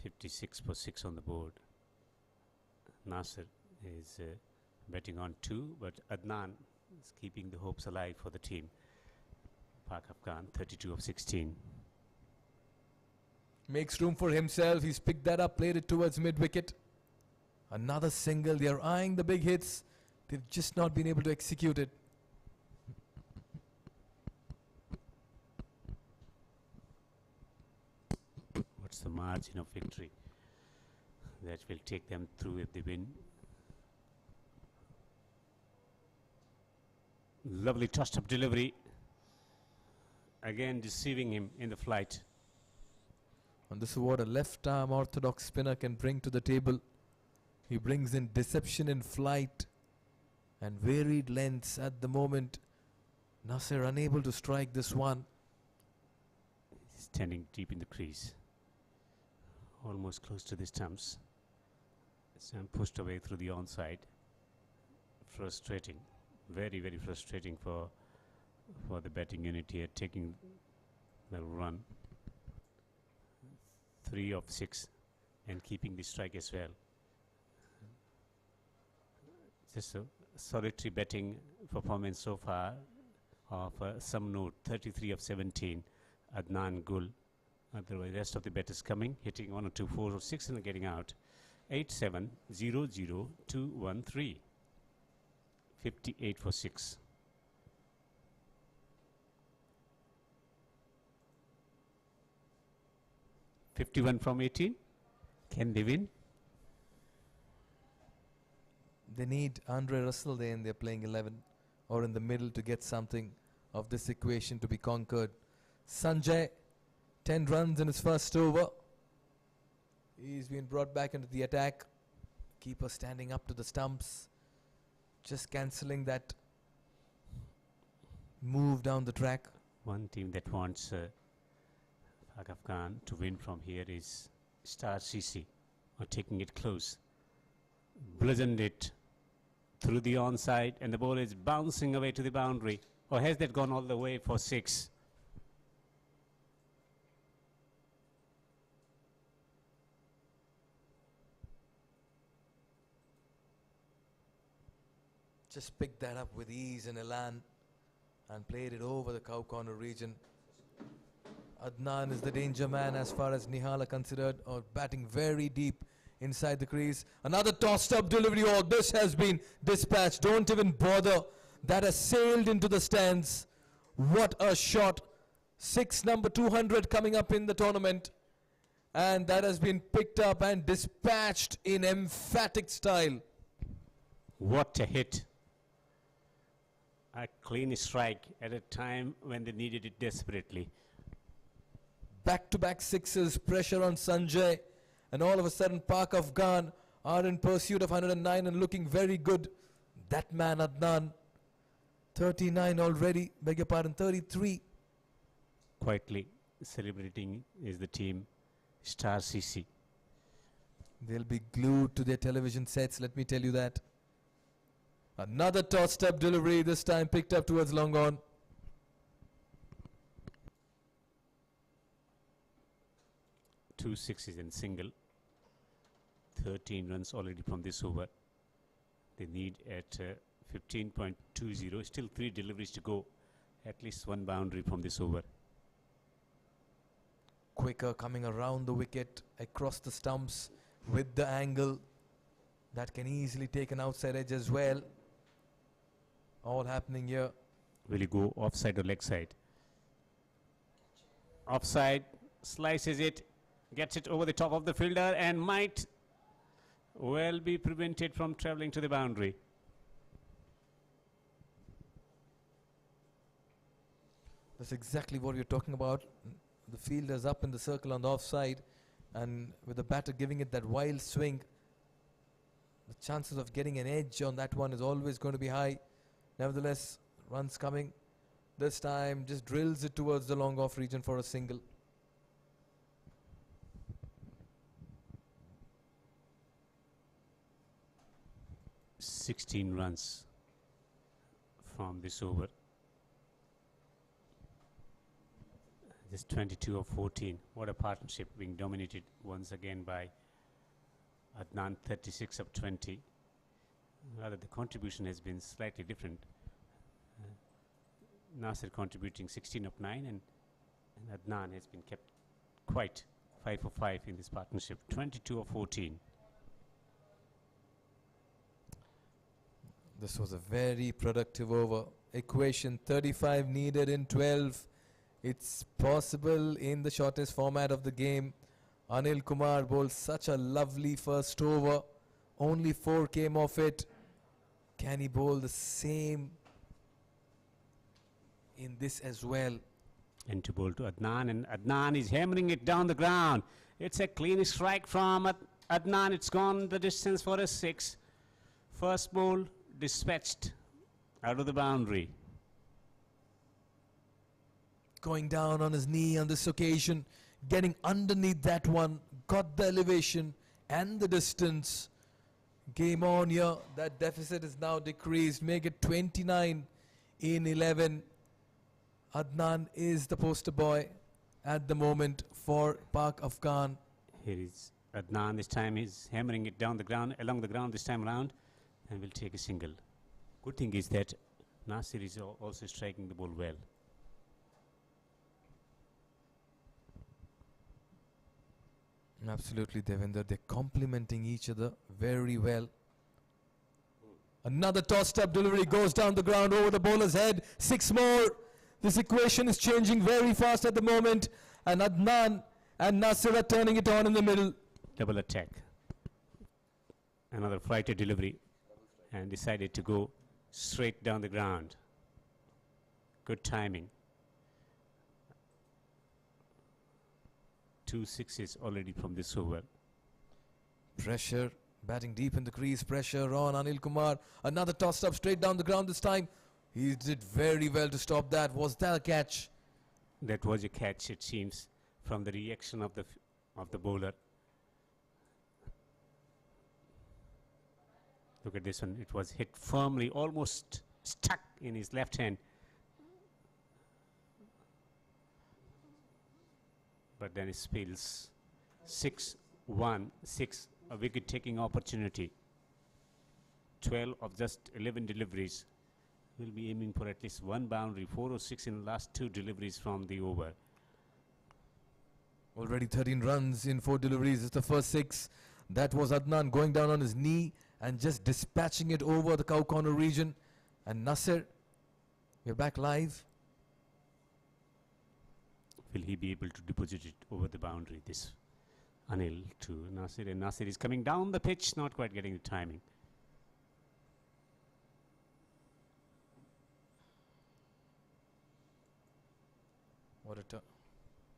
56 for 6 on the board. Nasir is betting on 2, but Adnan is keeping the hopes alive for the team. Pak Afghan, 32 of 16. Makes room for himself. He's picked that up, played it towards mid-wicket. Another single. They are eyeing the big hits. They've just not been able to execute it. What's the margin of victory that will take them through if they win? Lovely tossed up delivery. Again deceiving him in the flight. And this is what a left arm orthodox spinner can bring to the table. He brings in deception in flight and varied lengths at the moment. Nasser unable to strike this one. Standing deep in the crease. Almost close to the stumps. Sam pushed away through the onside. Frustrating. Very, very frustrating for the batting unit here, taking the run. 3 of 6 and keeping the strike as well. Just a solitary batting performance so far of some note. 33 of 17. Adnan Gul. Otherwise, rest of the batters coming, hitting 1 or 2, 4 or 6 and getting out. 8-7, 0-0, 2-1-3. 58 for 6. $51 from 18. Can they win? They need Andre Russell there in their playing 11 or in the middle to get something of this equation to be conquered. Sanjay, 10 runs in his first over. He's been brought back into the attack. Keeper standing up to the stumps. Just cancelling that move down the track. One team that wants Afghan to win from here is Star CC, or taking it close. Bludgeoned it through the onside, and the ball is bouncing away to the boundary. Or has that gone all the way for 6? Just picked that up with ease and elan and played it over the cow corner region. Adnan is the danger man as far as Nihal are considered, or batting very deep inside the crease. Another tossed up delivery. Oh, this has been dispatched. Don't even bother. That has sailed into the stands. What a shot. 6 number 200 coming up in the tournament. And that has been picked up and dispatched in emphatic style. What a hit. A clean strike at a time when they needed it desperately. Back-to-back sixes, pressure on Sanjay, and all of a sudden Pak Afghan are in pursuit of 109 and looking very good. That man Adnan, 39 already, beg your pardon, 33. Quietly celebrating is the team Star CC. They'll be glued to their television sets, let me tell you that. Another tossed up delivery, this time picked up towards long on. Two sixes and single. 13 runs already from this over. They need at 15.20. Still 3 deliveries to go. At least 1 boundary from this over. Quicker coming around the wicket, across the stumps with the angle. That can easily take an outside edge as well. All happening here. Will he go offside or leg side? Offside. Slices it. Gets it over the top of the fielder and might well be prevented from travelling to the boundary. That's exactly what we're talking about. The fielder's up in the circle on the offside, and with the batter giving it that wild swing, the chances of getting an edge on that one is always going to be high. Nevertheless, runs coming. This time just drills it towards the long off region for a single. $16 runs from this over. Just 22 of 14. What a partnership, being dominated once again by Adnan, 36 of 20. Rather, the contribution has been slightly different. Nasser contributing 16 of 9, and Adnan has been kept quite 5 for 5 in this partnership. 22 of 14. This was a very productive over. Equation 35 needed in 12. It's possible in the shortest format of the game. Anil Kumar bowled such a lovely first over. Only 4 came off it. Can he bowl the same in this as well. And to bowl to Adnan, and Adnan is hammering it down the ground. It's a clean strike from Adnan. It's gone the distance for a 6. First ball dispatched out of the boundary. Going down on his knee on this occasion, getting underneath that one, got the elevation and the distance. Game on here. That deficit is now decreased. Make it 29 in 11. Adnan is the poster boy at the moment for Pak Afghan. Here is Adnan. This time he's hammering it down the ground, along the ground this time around, and will take a single. Good thing is that Nasir is also striking the ball well. Absolutely, Devinder. They're complementing each other very well. Another tossed up delivery goes down the ground over the bowler's head. 6 more. This equation is changing very fast at the moment. And Adnan and Nasir are turning it on in the middle. Double attack. Another flighted delivery, and decided to go straight down the ground. Good timing. 2 6s already from this over. Pressure, batting deep in the crease. Pressure on Anil Kumar. Another tossed up straight down the ground this time. He did very well to stop that. Was that a catch? That was a catch, it seems, from the reaction of the bowler. Look at this one. It was hit firmly, almost stuck in his left hand. But then it spills. 6-1, 6, a wicket-taking opportunity. 12 of just 11 deliveries. Will be aiming for at least 1 boundary. 4 or 6 in the last 2 deliveries from the over. Already 13 runs in 4 deliveries. It's the first 6. That was Adnan going down on his knee and just dispatching it over the cow corner region. And Nasir, we're back live. Will he be able to deposit it over the boundary? This Anil to Nasir, and Nasir is coming down the pitch, not quite getting the timing. What a turn.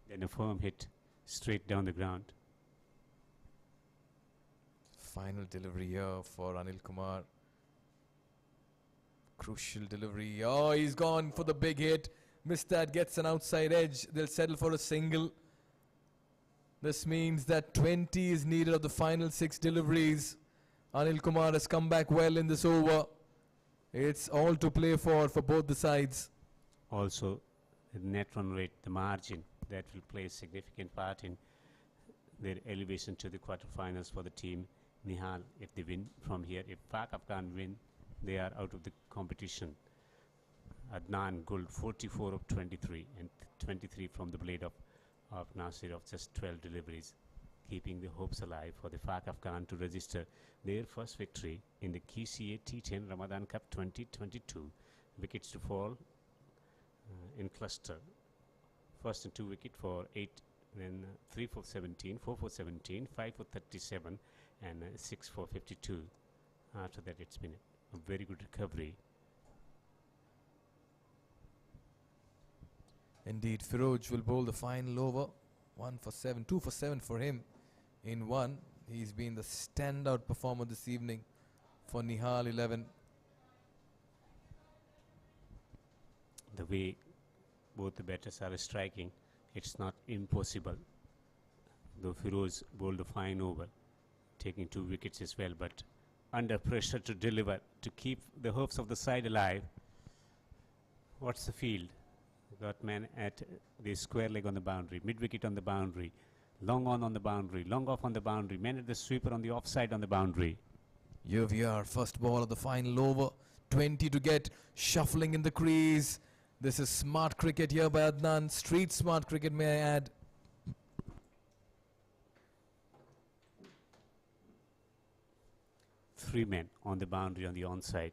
Then a firm hit straight down the ground. Final delivery here for Anil Kumar. Crucial delivery. Oh, he's gone for the big hit. Missed that, gets an outside edge. They'll settle for a single. This means that 20 is needed of the final 6 deliveries. Anil Kumar has come back well in this over. It's all to play for both the sides. Also, the net run rate, the margin, that will play a significant part in their elevation to the quarterfinals for the team Nihal. If they win from here, if Pak Afghan win, they are out of the competition. Adnan Gul 44 of 23 and 23 from the blade of Nasir of just 12 deliveries, keeping the hopes alive for the Pak Afghan to register their first victory in the QCA T10 Ramadan Cup 2022. Wickets to fall in cluster. First and 2 wicket for 8, then 3 for 17, 4 for 17, 5 for 37 and 6 for 52. After that, it's been a very good recovery. Indeed, Firoj will bowl the final over. 1 for 7, 2 for 7 for him in 1. He's been the standout performer this evening for Nihal 11. The way both the batters are striking, it's not impossible. Though Firoz bowled a fine over, taking 2 wickets as well, but under pressure to deliver, to keep the hopes of the side alive. What's the field? Got man at the square leg on the boundary, mid-wicket on the boundary, long on the boundary, long off on the boundary, man at the sweeper on the offside on the boundary. Here we are, first ball of the final over. 20 to get, shuffling in the crease. This is smart cricket here by Adnan. Street smart cricket, may I add. Three men on the boundary on the onside,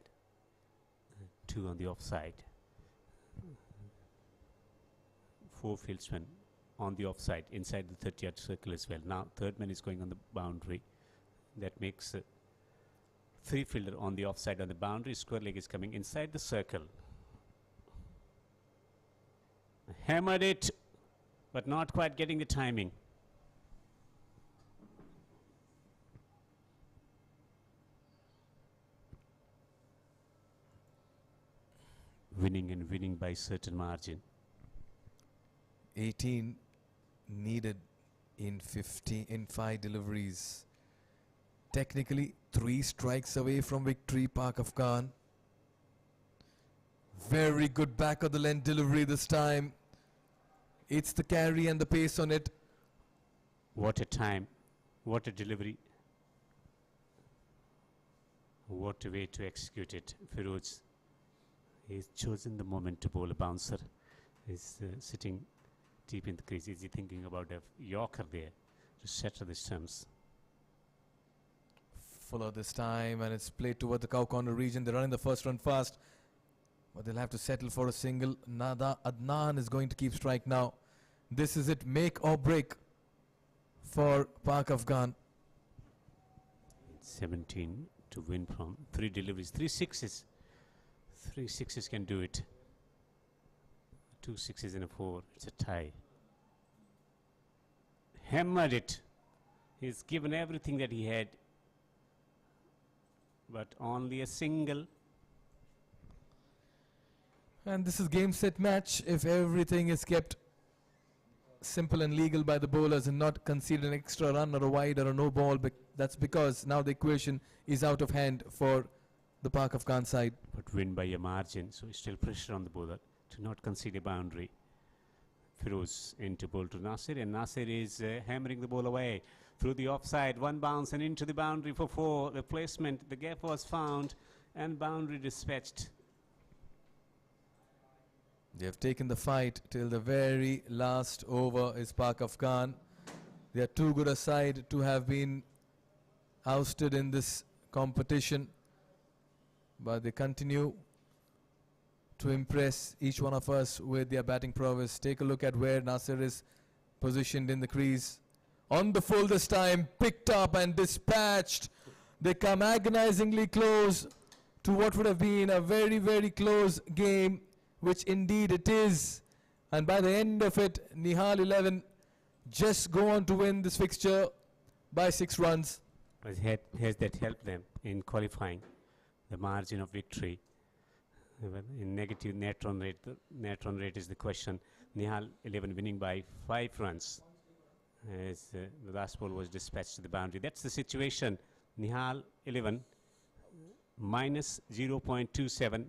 2 on the offside. 4 fieldsmen on the offside, inside the 30-yard circle as well. Now, third man is going on the boundary. That makes 3 fielder on the offside on the boundary. Square leg is coming inside the circle. Hammered it, but not quite getting the timing. Winning and winning by certain margin. 18 needed in 5 deliveries. Technically 3 strikes away from victory, Pak Afghan. Very good back of the length delivery this time. It's the carry and the pace on it. What a time, what a delivery. What a way to execute it. Feroz, he's chosen the moment to bowl a bouncer. He's sitting deep in the crease. Is he thinking about a Yorker there to settle the stumps? Fuller this time, and it's played toward the cow corner region. They're running the first run fast, but they'll have to settle for a single. Nada Adnan is going to keep strike now. This is it, make or break for Pak Afghan. 17 to win from 3 deliveries, 3 sixes. 3 sixes can do it. 2 sixes and a 4. It's a tie. Hammered it. He's given everything that he had, but only a single. And this is game set match. If everything is kept simple and legal by the bowlers and not concede an extra run or a wide or a no ball, that's because now the equation is out of hand for the Pak Afghan side. But win by a margin, so still pressure on the bowler to not concede a boundary. Feroz into bowl to Nasir, and Nasir is hammering the ball away through the offside. 1 bounce and into the boundary for 4. The placement, the gap was found and boundary dispatched. They have taken the fight till the very last over is Pak Afghan. They are too good a side to have been ousted in this competition, but they continue to impress each one of us with their batting prowess. Take a look at where Nasir is positioned in the crease. On the full this time, picked up and dispatched. They come agonizingly close to what would have been a very, very close game, which indeed it is. And by the end of it, Nihal 11 just go on to win this fixture by 6 runs. Has that helped them in qualifying? The margin of victory. In negative net run rate, the net run rate is the question. Nihal 11 winning by 5 runs as the last ball was dispatched to the boundary. That's the situation. Nihal 11 minus 0.27.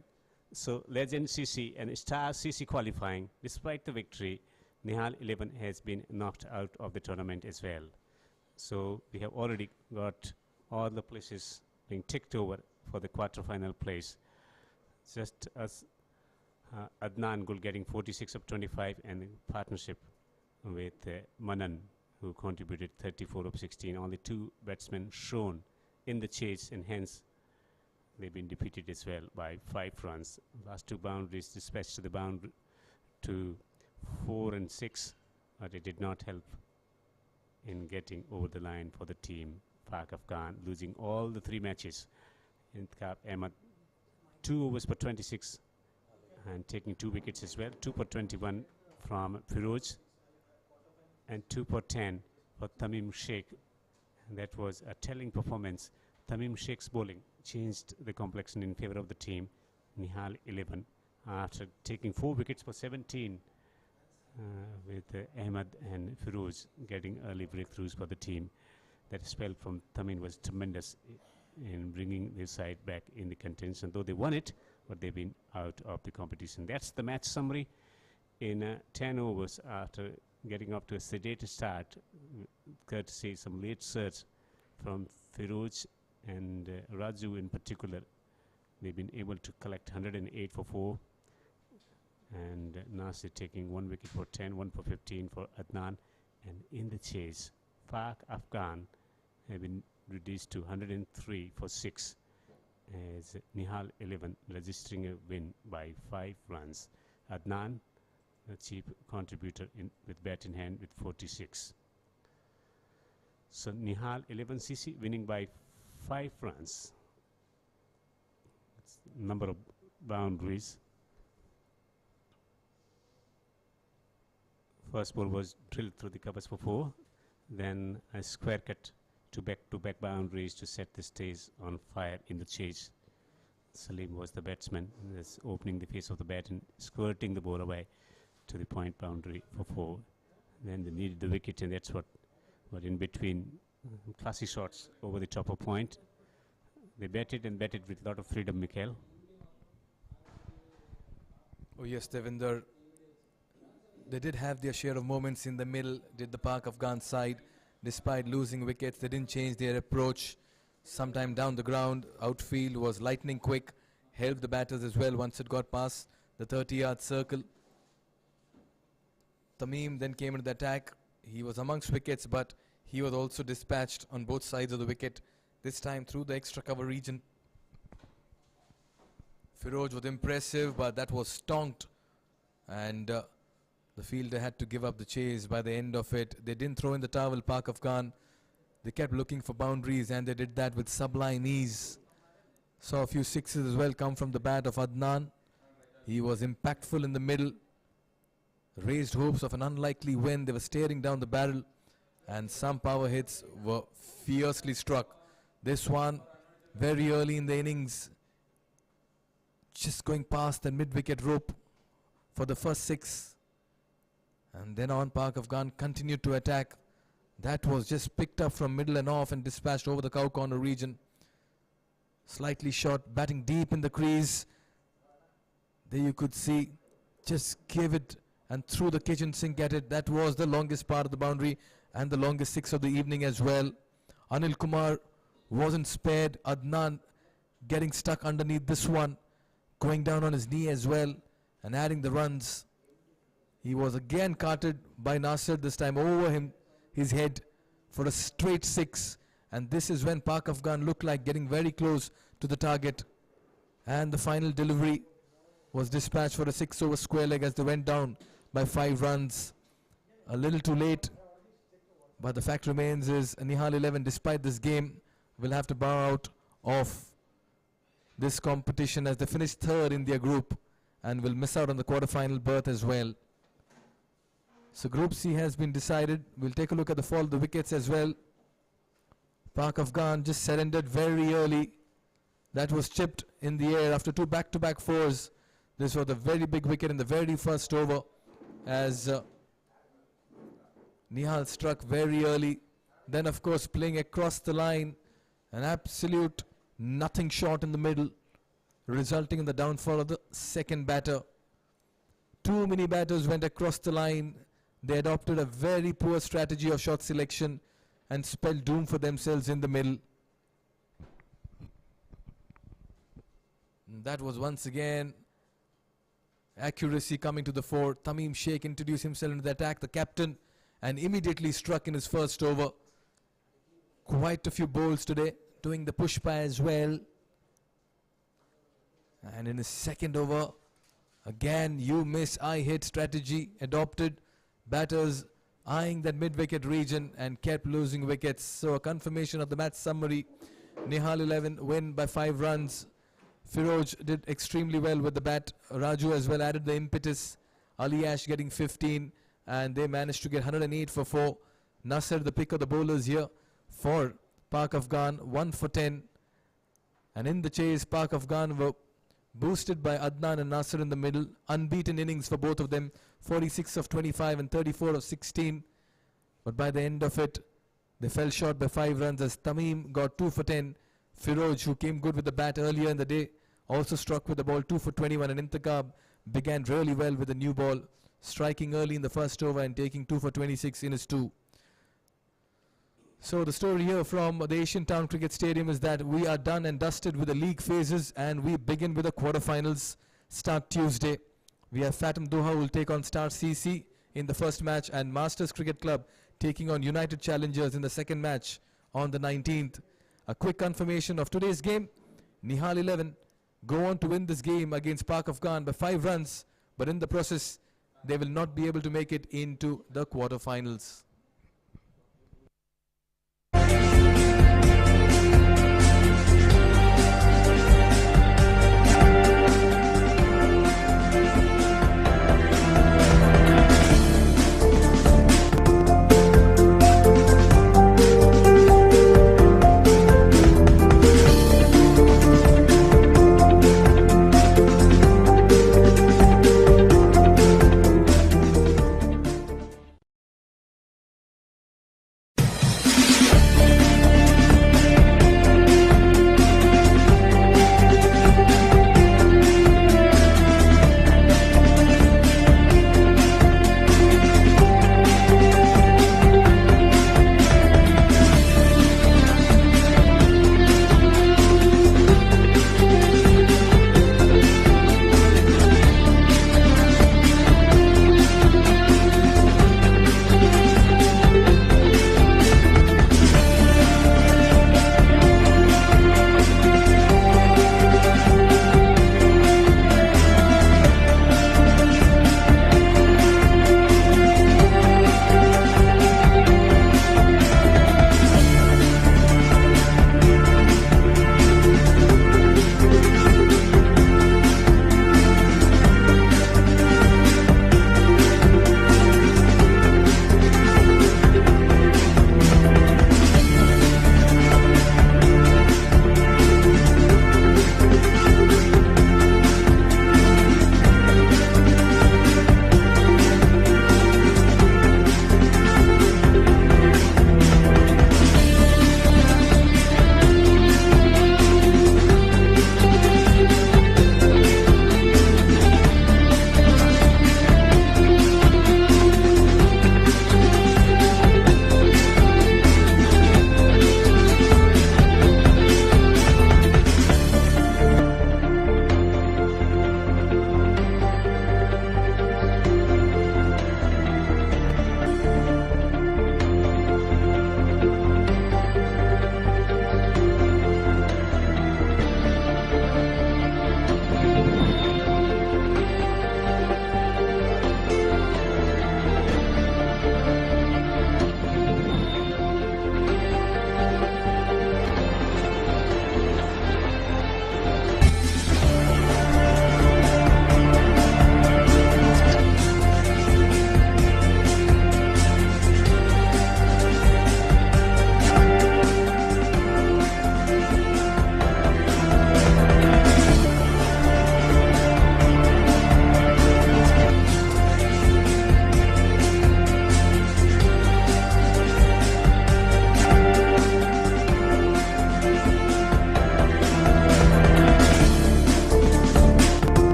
So Legend CC and Star CC qualifying. Despite the victory, Nihal 11 has been knocked out of the tournament as well. So we have already got all the places being ticked over for the quarter-final place. Just as Adnan Gul getting 46 of 25, and in partnership with Manan, who contributed 34 of 16. Only 2 batsmen shown in the chase, and hence they've been defeated as well by 5 runs. Last 2 boundaries dispatched to the boundary to 4 and 6, but it did not help in getting over the line for the team. Pak Afghan losing all the 3 matches. Intkab Ahmed 2 overs per 26 and taking 2 wickets as well. 2 per 21 from Feroz and 2 per 10 for Tamim Sheikh. And that was a telling performance. Tamim Sheikh's bowling changed the complexion in favor of the team. Nihal 11 after taking 4 wickets for 17 with Ahmed and Feroz getting early breakthroughs for the team. That spell from Tamim was tremendous in bringing their side back in the contention. Though they won it, but they've been out of the competition. That's the match summary in 10 overs after getting up to a sedate start, courtesy some late surge from Feroz and Raju in particular. They've been able to collect 108 for 4, and Nasir taking 1 wicket for 10, 1 for 15 for Adnan. And in the chase, Pak Afghan have been reduced to 103 for 6 as Nihal 11 registering a win by 5 runs. Adnan, the chief contributor with bat in hand with 46. So Nihal 11 CC winning by 5 runs. That's number of boundaries. First ball was drilled through the covers for 4. Then a square cut to back boundaries to set the stage on fire in the chase. Salim was the batsman, opening the face of the bat and squirting the ball away to the point boundary for 4. Then they needed the wicket, and that's what in between classy shots over the top of point. They batted with a lot of freedom, Mikhail. Oh yes, Devinder. They did have their share of moments in the middle, did the Pak Afghan side. Despite losing wickets, they didn't change their approach. Sometime down the ground, outfield was lightning quick, helped the batters as well once it got past the 30-yard circle. Tamim then came into the attack. He was amongst wickets, but he was also dispatched on both sides of the wicket, this time through the extra cover region. Firoj was impressive, but that was stonked, and the fielder had to give up the chase by the end of it. They didn't throw in the towel, Pak Afghan. They kept looking for boundaries, and they did that with sublime ease. Saw a few sixes as well come from the bat of Adnan. He was impactful in the middle. Raised hopes of an unlikely win. They were staring down the barrel, and some power hits were fiercely struck. This one, very early in the innings, just going past the mid-wicket rope for the first 6. And then on, Pak Afghan continued to attack. That was just picked up from middle and off and dispatched over the cow corner region. Slightly short, batting deep in the crease. There you could see, just gave it and threw the kitchen sink at it. That was the longest part of the boundary and the longest 6 of the evening as well. Anil Kumar wasn't spared. Adnan getting stuck underneath this one, going down on his knee as well and adding the runs. He was again carted by Nasir, this time over his head for a straight 6. And this is when Pak Afghan looked like getting very close to the target. And the final delivery was dispatched for a 6-over square leg as they went down by 5 runs. A little too late. But the fact remains is Nihal 11, despite this game, will have to bow out of this competition as they finished 3rd in their group and will miss out on the quarterfinal berth as well. So Group C has been decided. We'll take a look at the fall of the wickets as well. Pak Afghan just surrendered very early. That was chipped in the air after 2 back-to-back 4s. This was a very big wicket in the very first over as Nihal struck very early. Then of course playing across the line, an absolute nothing shot in the middle, resulting in the downfall of the second batter. Too many batters went across the line. They adopted a very poor strategy of shot selection and spelled doom for themselves in the middle. And that was once again accuracy coming to the fore. Tamim Sheikh introduced himself into the attack, the captain, and immediately struck in his first over. Quite a few bowls today, doing the pushpa as well. And in his second over, again you miss, I hit strategy adopted. Batters eyeing that mid-wicket region and kept losing wickets. So a confirmation of the match summary. Nihal 11 win by 5 runs. Firoj did extremely well with the bat. Raju as well added the impetus. Ali Ash getting 15 and they managed to get 108 for 4. Nasser the pick of the bowlers here for Pak Afghan, 1 for 10. And in the chase, Pak Afghan were boosted by Adnan and Nasser in the middle. Unbeaten innings for both of them, 46 of 25 and 34 of 16. But by the end of it, they fell short by 5 runs as Tamim got 2 for 10. Firoj, who came good with the bat earlier in the day, also struck with the ball 2 for 21. And Intikhab began really well with the new ball, striking early in the first over and taking 2 for 26 in his 2. So the story here from the Asian Town Cricket Stadium is that we are done and dusted with the league phases and we begin with the quarterfinals. Start Tuesday. We have Fatum Doha who will take on Star CC in the first match and Masters Cricket Club taking on United Challengers in the second match on the 19th. A quick confirmation of today's game. Nihal 11 go on to win this game against Pak Afghan by 5 runs, but in the process they will not be able to make it into the quarterfinals.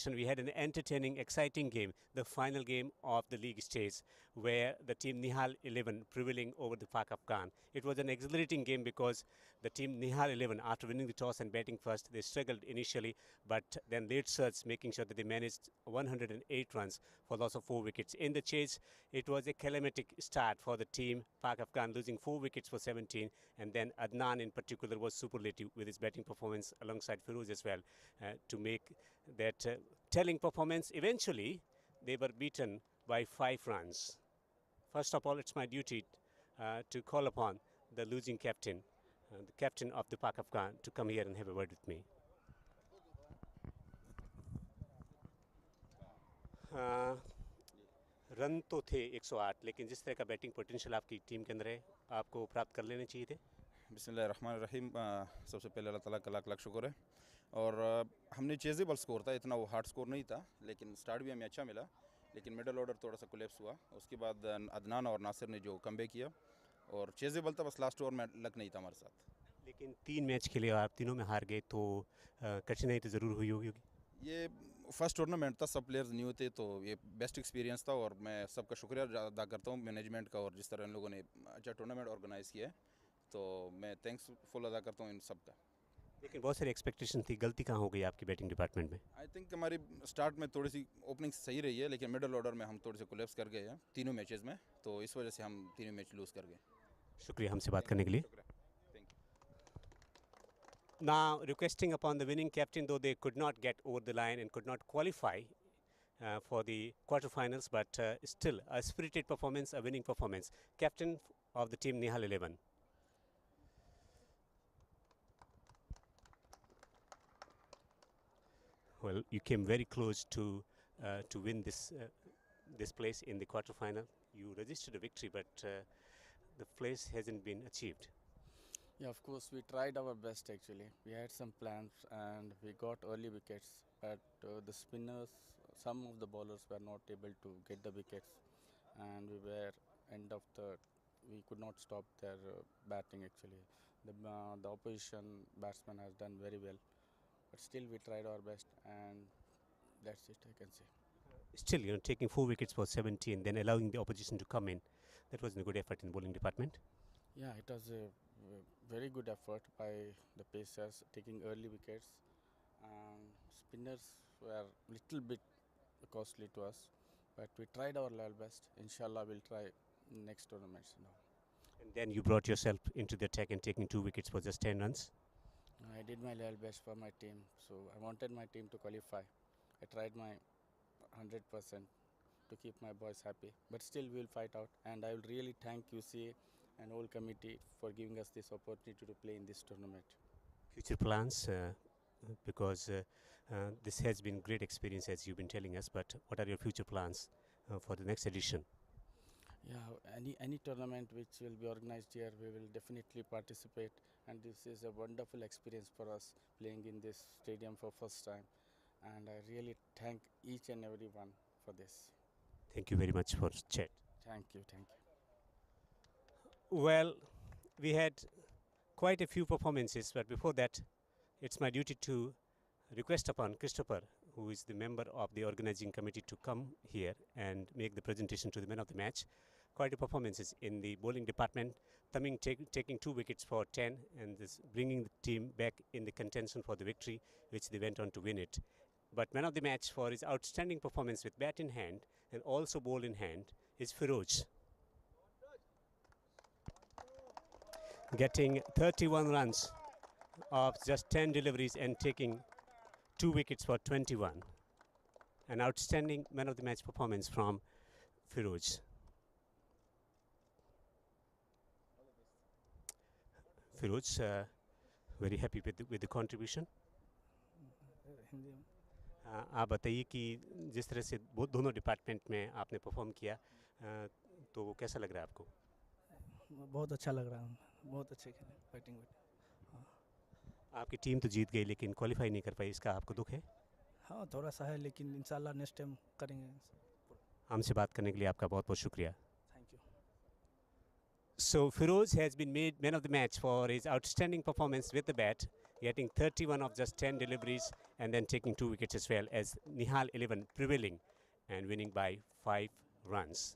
action. We had an entertaining, exciting game, the final game of the league stage, where the team Nihal 11 prevailing over the Pak Afghan. It was an exhilarating game because the team Nihal 11, after winning the toss and batting first, they struggled initially, but then late surge, making sure that they managed 108 runs for loss of 4 wickets. In the chase, it was a climactic start for the team Pak Afghan, losing 4 wickets for 17, and then Adnan in particular was superlative with his batting performance alongside Firoz as well to make that telling performance. Eventually, they were beaten by 5 runs. First of all, it's my duty to call upon the losing captain, the captain of the Pak Afghan, to come here and have a word with me. Run तो थे 108, लेकिन जिस तरह का batting potential आपकी team के अंदर है, आपको प्राप्त कर लेने चाहिए थे. बिस्मिल्लाहिर्रहमानिर्रहीम. सबसे पहले अल्लाह ताला का लाख लाख शुक्र है. और हमने चेजेबल स्कोर था, इतना वो हार्ड स्कोर नहीं था, लेकिन स्टार्ट भी हमें अच्छा मिला. लेकिन मिडल ऑर्डर थोड़ा सा कोलैप्स हुआ. उसके बाद अदनान और नासिर ने जो कमबैक किया, और चेजेबल था, बस लास्ट ओवर में लक नहीं था हमारे साथ. लेकिन 3 मैच खेले और आप तीनों में हार गए, तो कठिनाई तो ज़रूर हुई होगी. ये फर्स्ट टूर्नामेंट था, सब प्लेयर्स न्यू थे, तो ये बेस्ट एक्सपीरियंस था. और मैं सबका शुक्रिया अदा करता हूँ मैनेजमेंट का, और जिस तरह इन लोगों ने अच्छा टूर्नामेंट ऑर्गेनाइज़ किया है, तो मैं थैंक्सफुल अदा करता हूँ इन सब का. लेकिन बहुत सारी एक्सपेक्टेशन थी, गलती कहाँ हो गई आपकी बैटिंग डिपार्टमेंट में? आई थिंक हमारी स्टार्ट में थोड़ी सी ओपनिंग सही रही है, लेकिन मिडल ऑर्डर में हम थोड़े से कोलैप्स कर गए हैं तीनों मैचेस में, तो इस वजह से हम तीनों मैच लूज़ कर गए. शुक्रिया हमसे बात करने के लिए. Thank you. Now requesting upon the winning captain, though they could not get over the line and could not qualify for the quarterfinals, but still a spirited performance, a winning performance. Captain of the team Nihal 11. Well, you came very close to win this place in the quarterfinal. You registered a victory, but the place hasn't been achieved. Yeah, of course, we tried our best actually. We had some plans and we got early wickets, but the spinners, some of the bowlers were not able to get the wickets, and we could not stop their batting actually. The opposition batsman has done very well, but still we tried our best, and that's it, I can say. Still, taking 4 wickets for 17, then allowing the opposition to come in, that wasn't a good effort in the bowling department. Yeah, it was a very good effort by the pacers, taking early wickets. Spinners were little bit costly to us, but we tried our level best. Inshallah, we'll try next tournaments now. And then you brought yourself into the attack and taking 2 wickets for just 10 runs. I did my level best for my team, so I wanted my team to qualify. I tried my 100% to keep my boys happy, but still we'll fight out, and I will really thank QCA and whole committee for giving us this opportunity to play in this tournament. Future plans, because this has been great experience as you've been telling us, but what are your future plans for the next edition? Yeah, any tournament which will be organized here, we will definitely participate, and this is a wonderful experience for us playing in this stadium for first time, and I really thank each and everyone for this. Thank you very much for chat. Thank you, thank you. Well, we had quite a few performances, but before that, it's my duty to request upon Christopher, who is the member of the organizing committee, to come here and make the presentation to the man of the match. Quite a performances in the bowling department. Tamim taking 2 wickets for 10 and this bringing the team back in the contention for the victory, which they went on to win it. But man of the match for his outstanding performance with bat in hand and also ball in hand is Firoz, getting 31 runs of just 10 deliveries and taking 2 wickets for 21. An outstanding man of the match performance from Firoz. Firoz, very happy with the contribution. आप बताइए कि जिस तरह से दोनों department में आपने perform किया, तो वो कैसा लग रहा है आपको? बहुत अच्छा लग रहा है, बहुत अच्छे खेले बैटिंग. आपकी टीम तो जीत गई लेकिन क्वालिफाई नहीं कर पाई, इसका आपको दुख है? हाँ, थोड़ा सा है, लेकिन इंशाल्लाह नेक्स्ट टाइम करेंगे. हमसे बात करने के लिए आपका बहुत बहुत शुक्रिया. Thank you. So Firoz has been made man of the match for his outstanding performance with the bat, getting 31 of just 10 deliveries and then taking 2 wickets as well, as Nihal 11 prevailing and winning by 5 runs.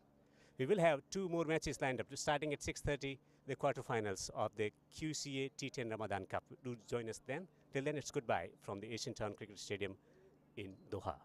We will have 2 more matches lined up, starting at 6:30, the quarterfinals of the QCA T10 Ramadan Cup. Do join us then. Till then, it's goodbye from the Asian Town Cricket Stadium in Doha.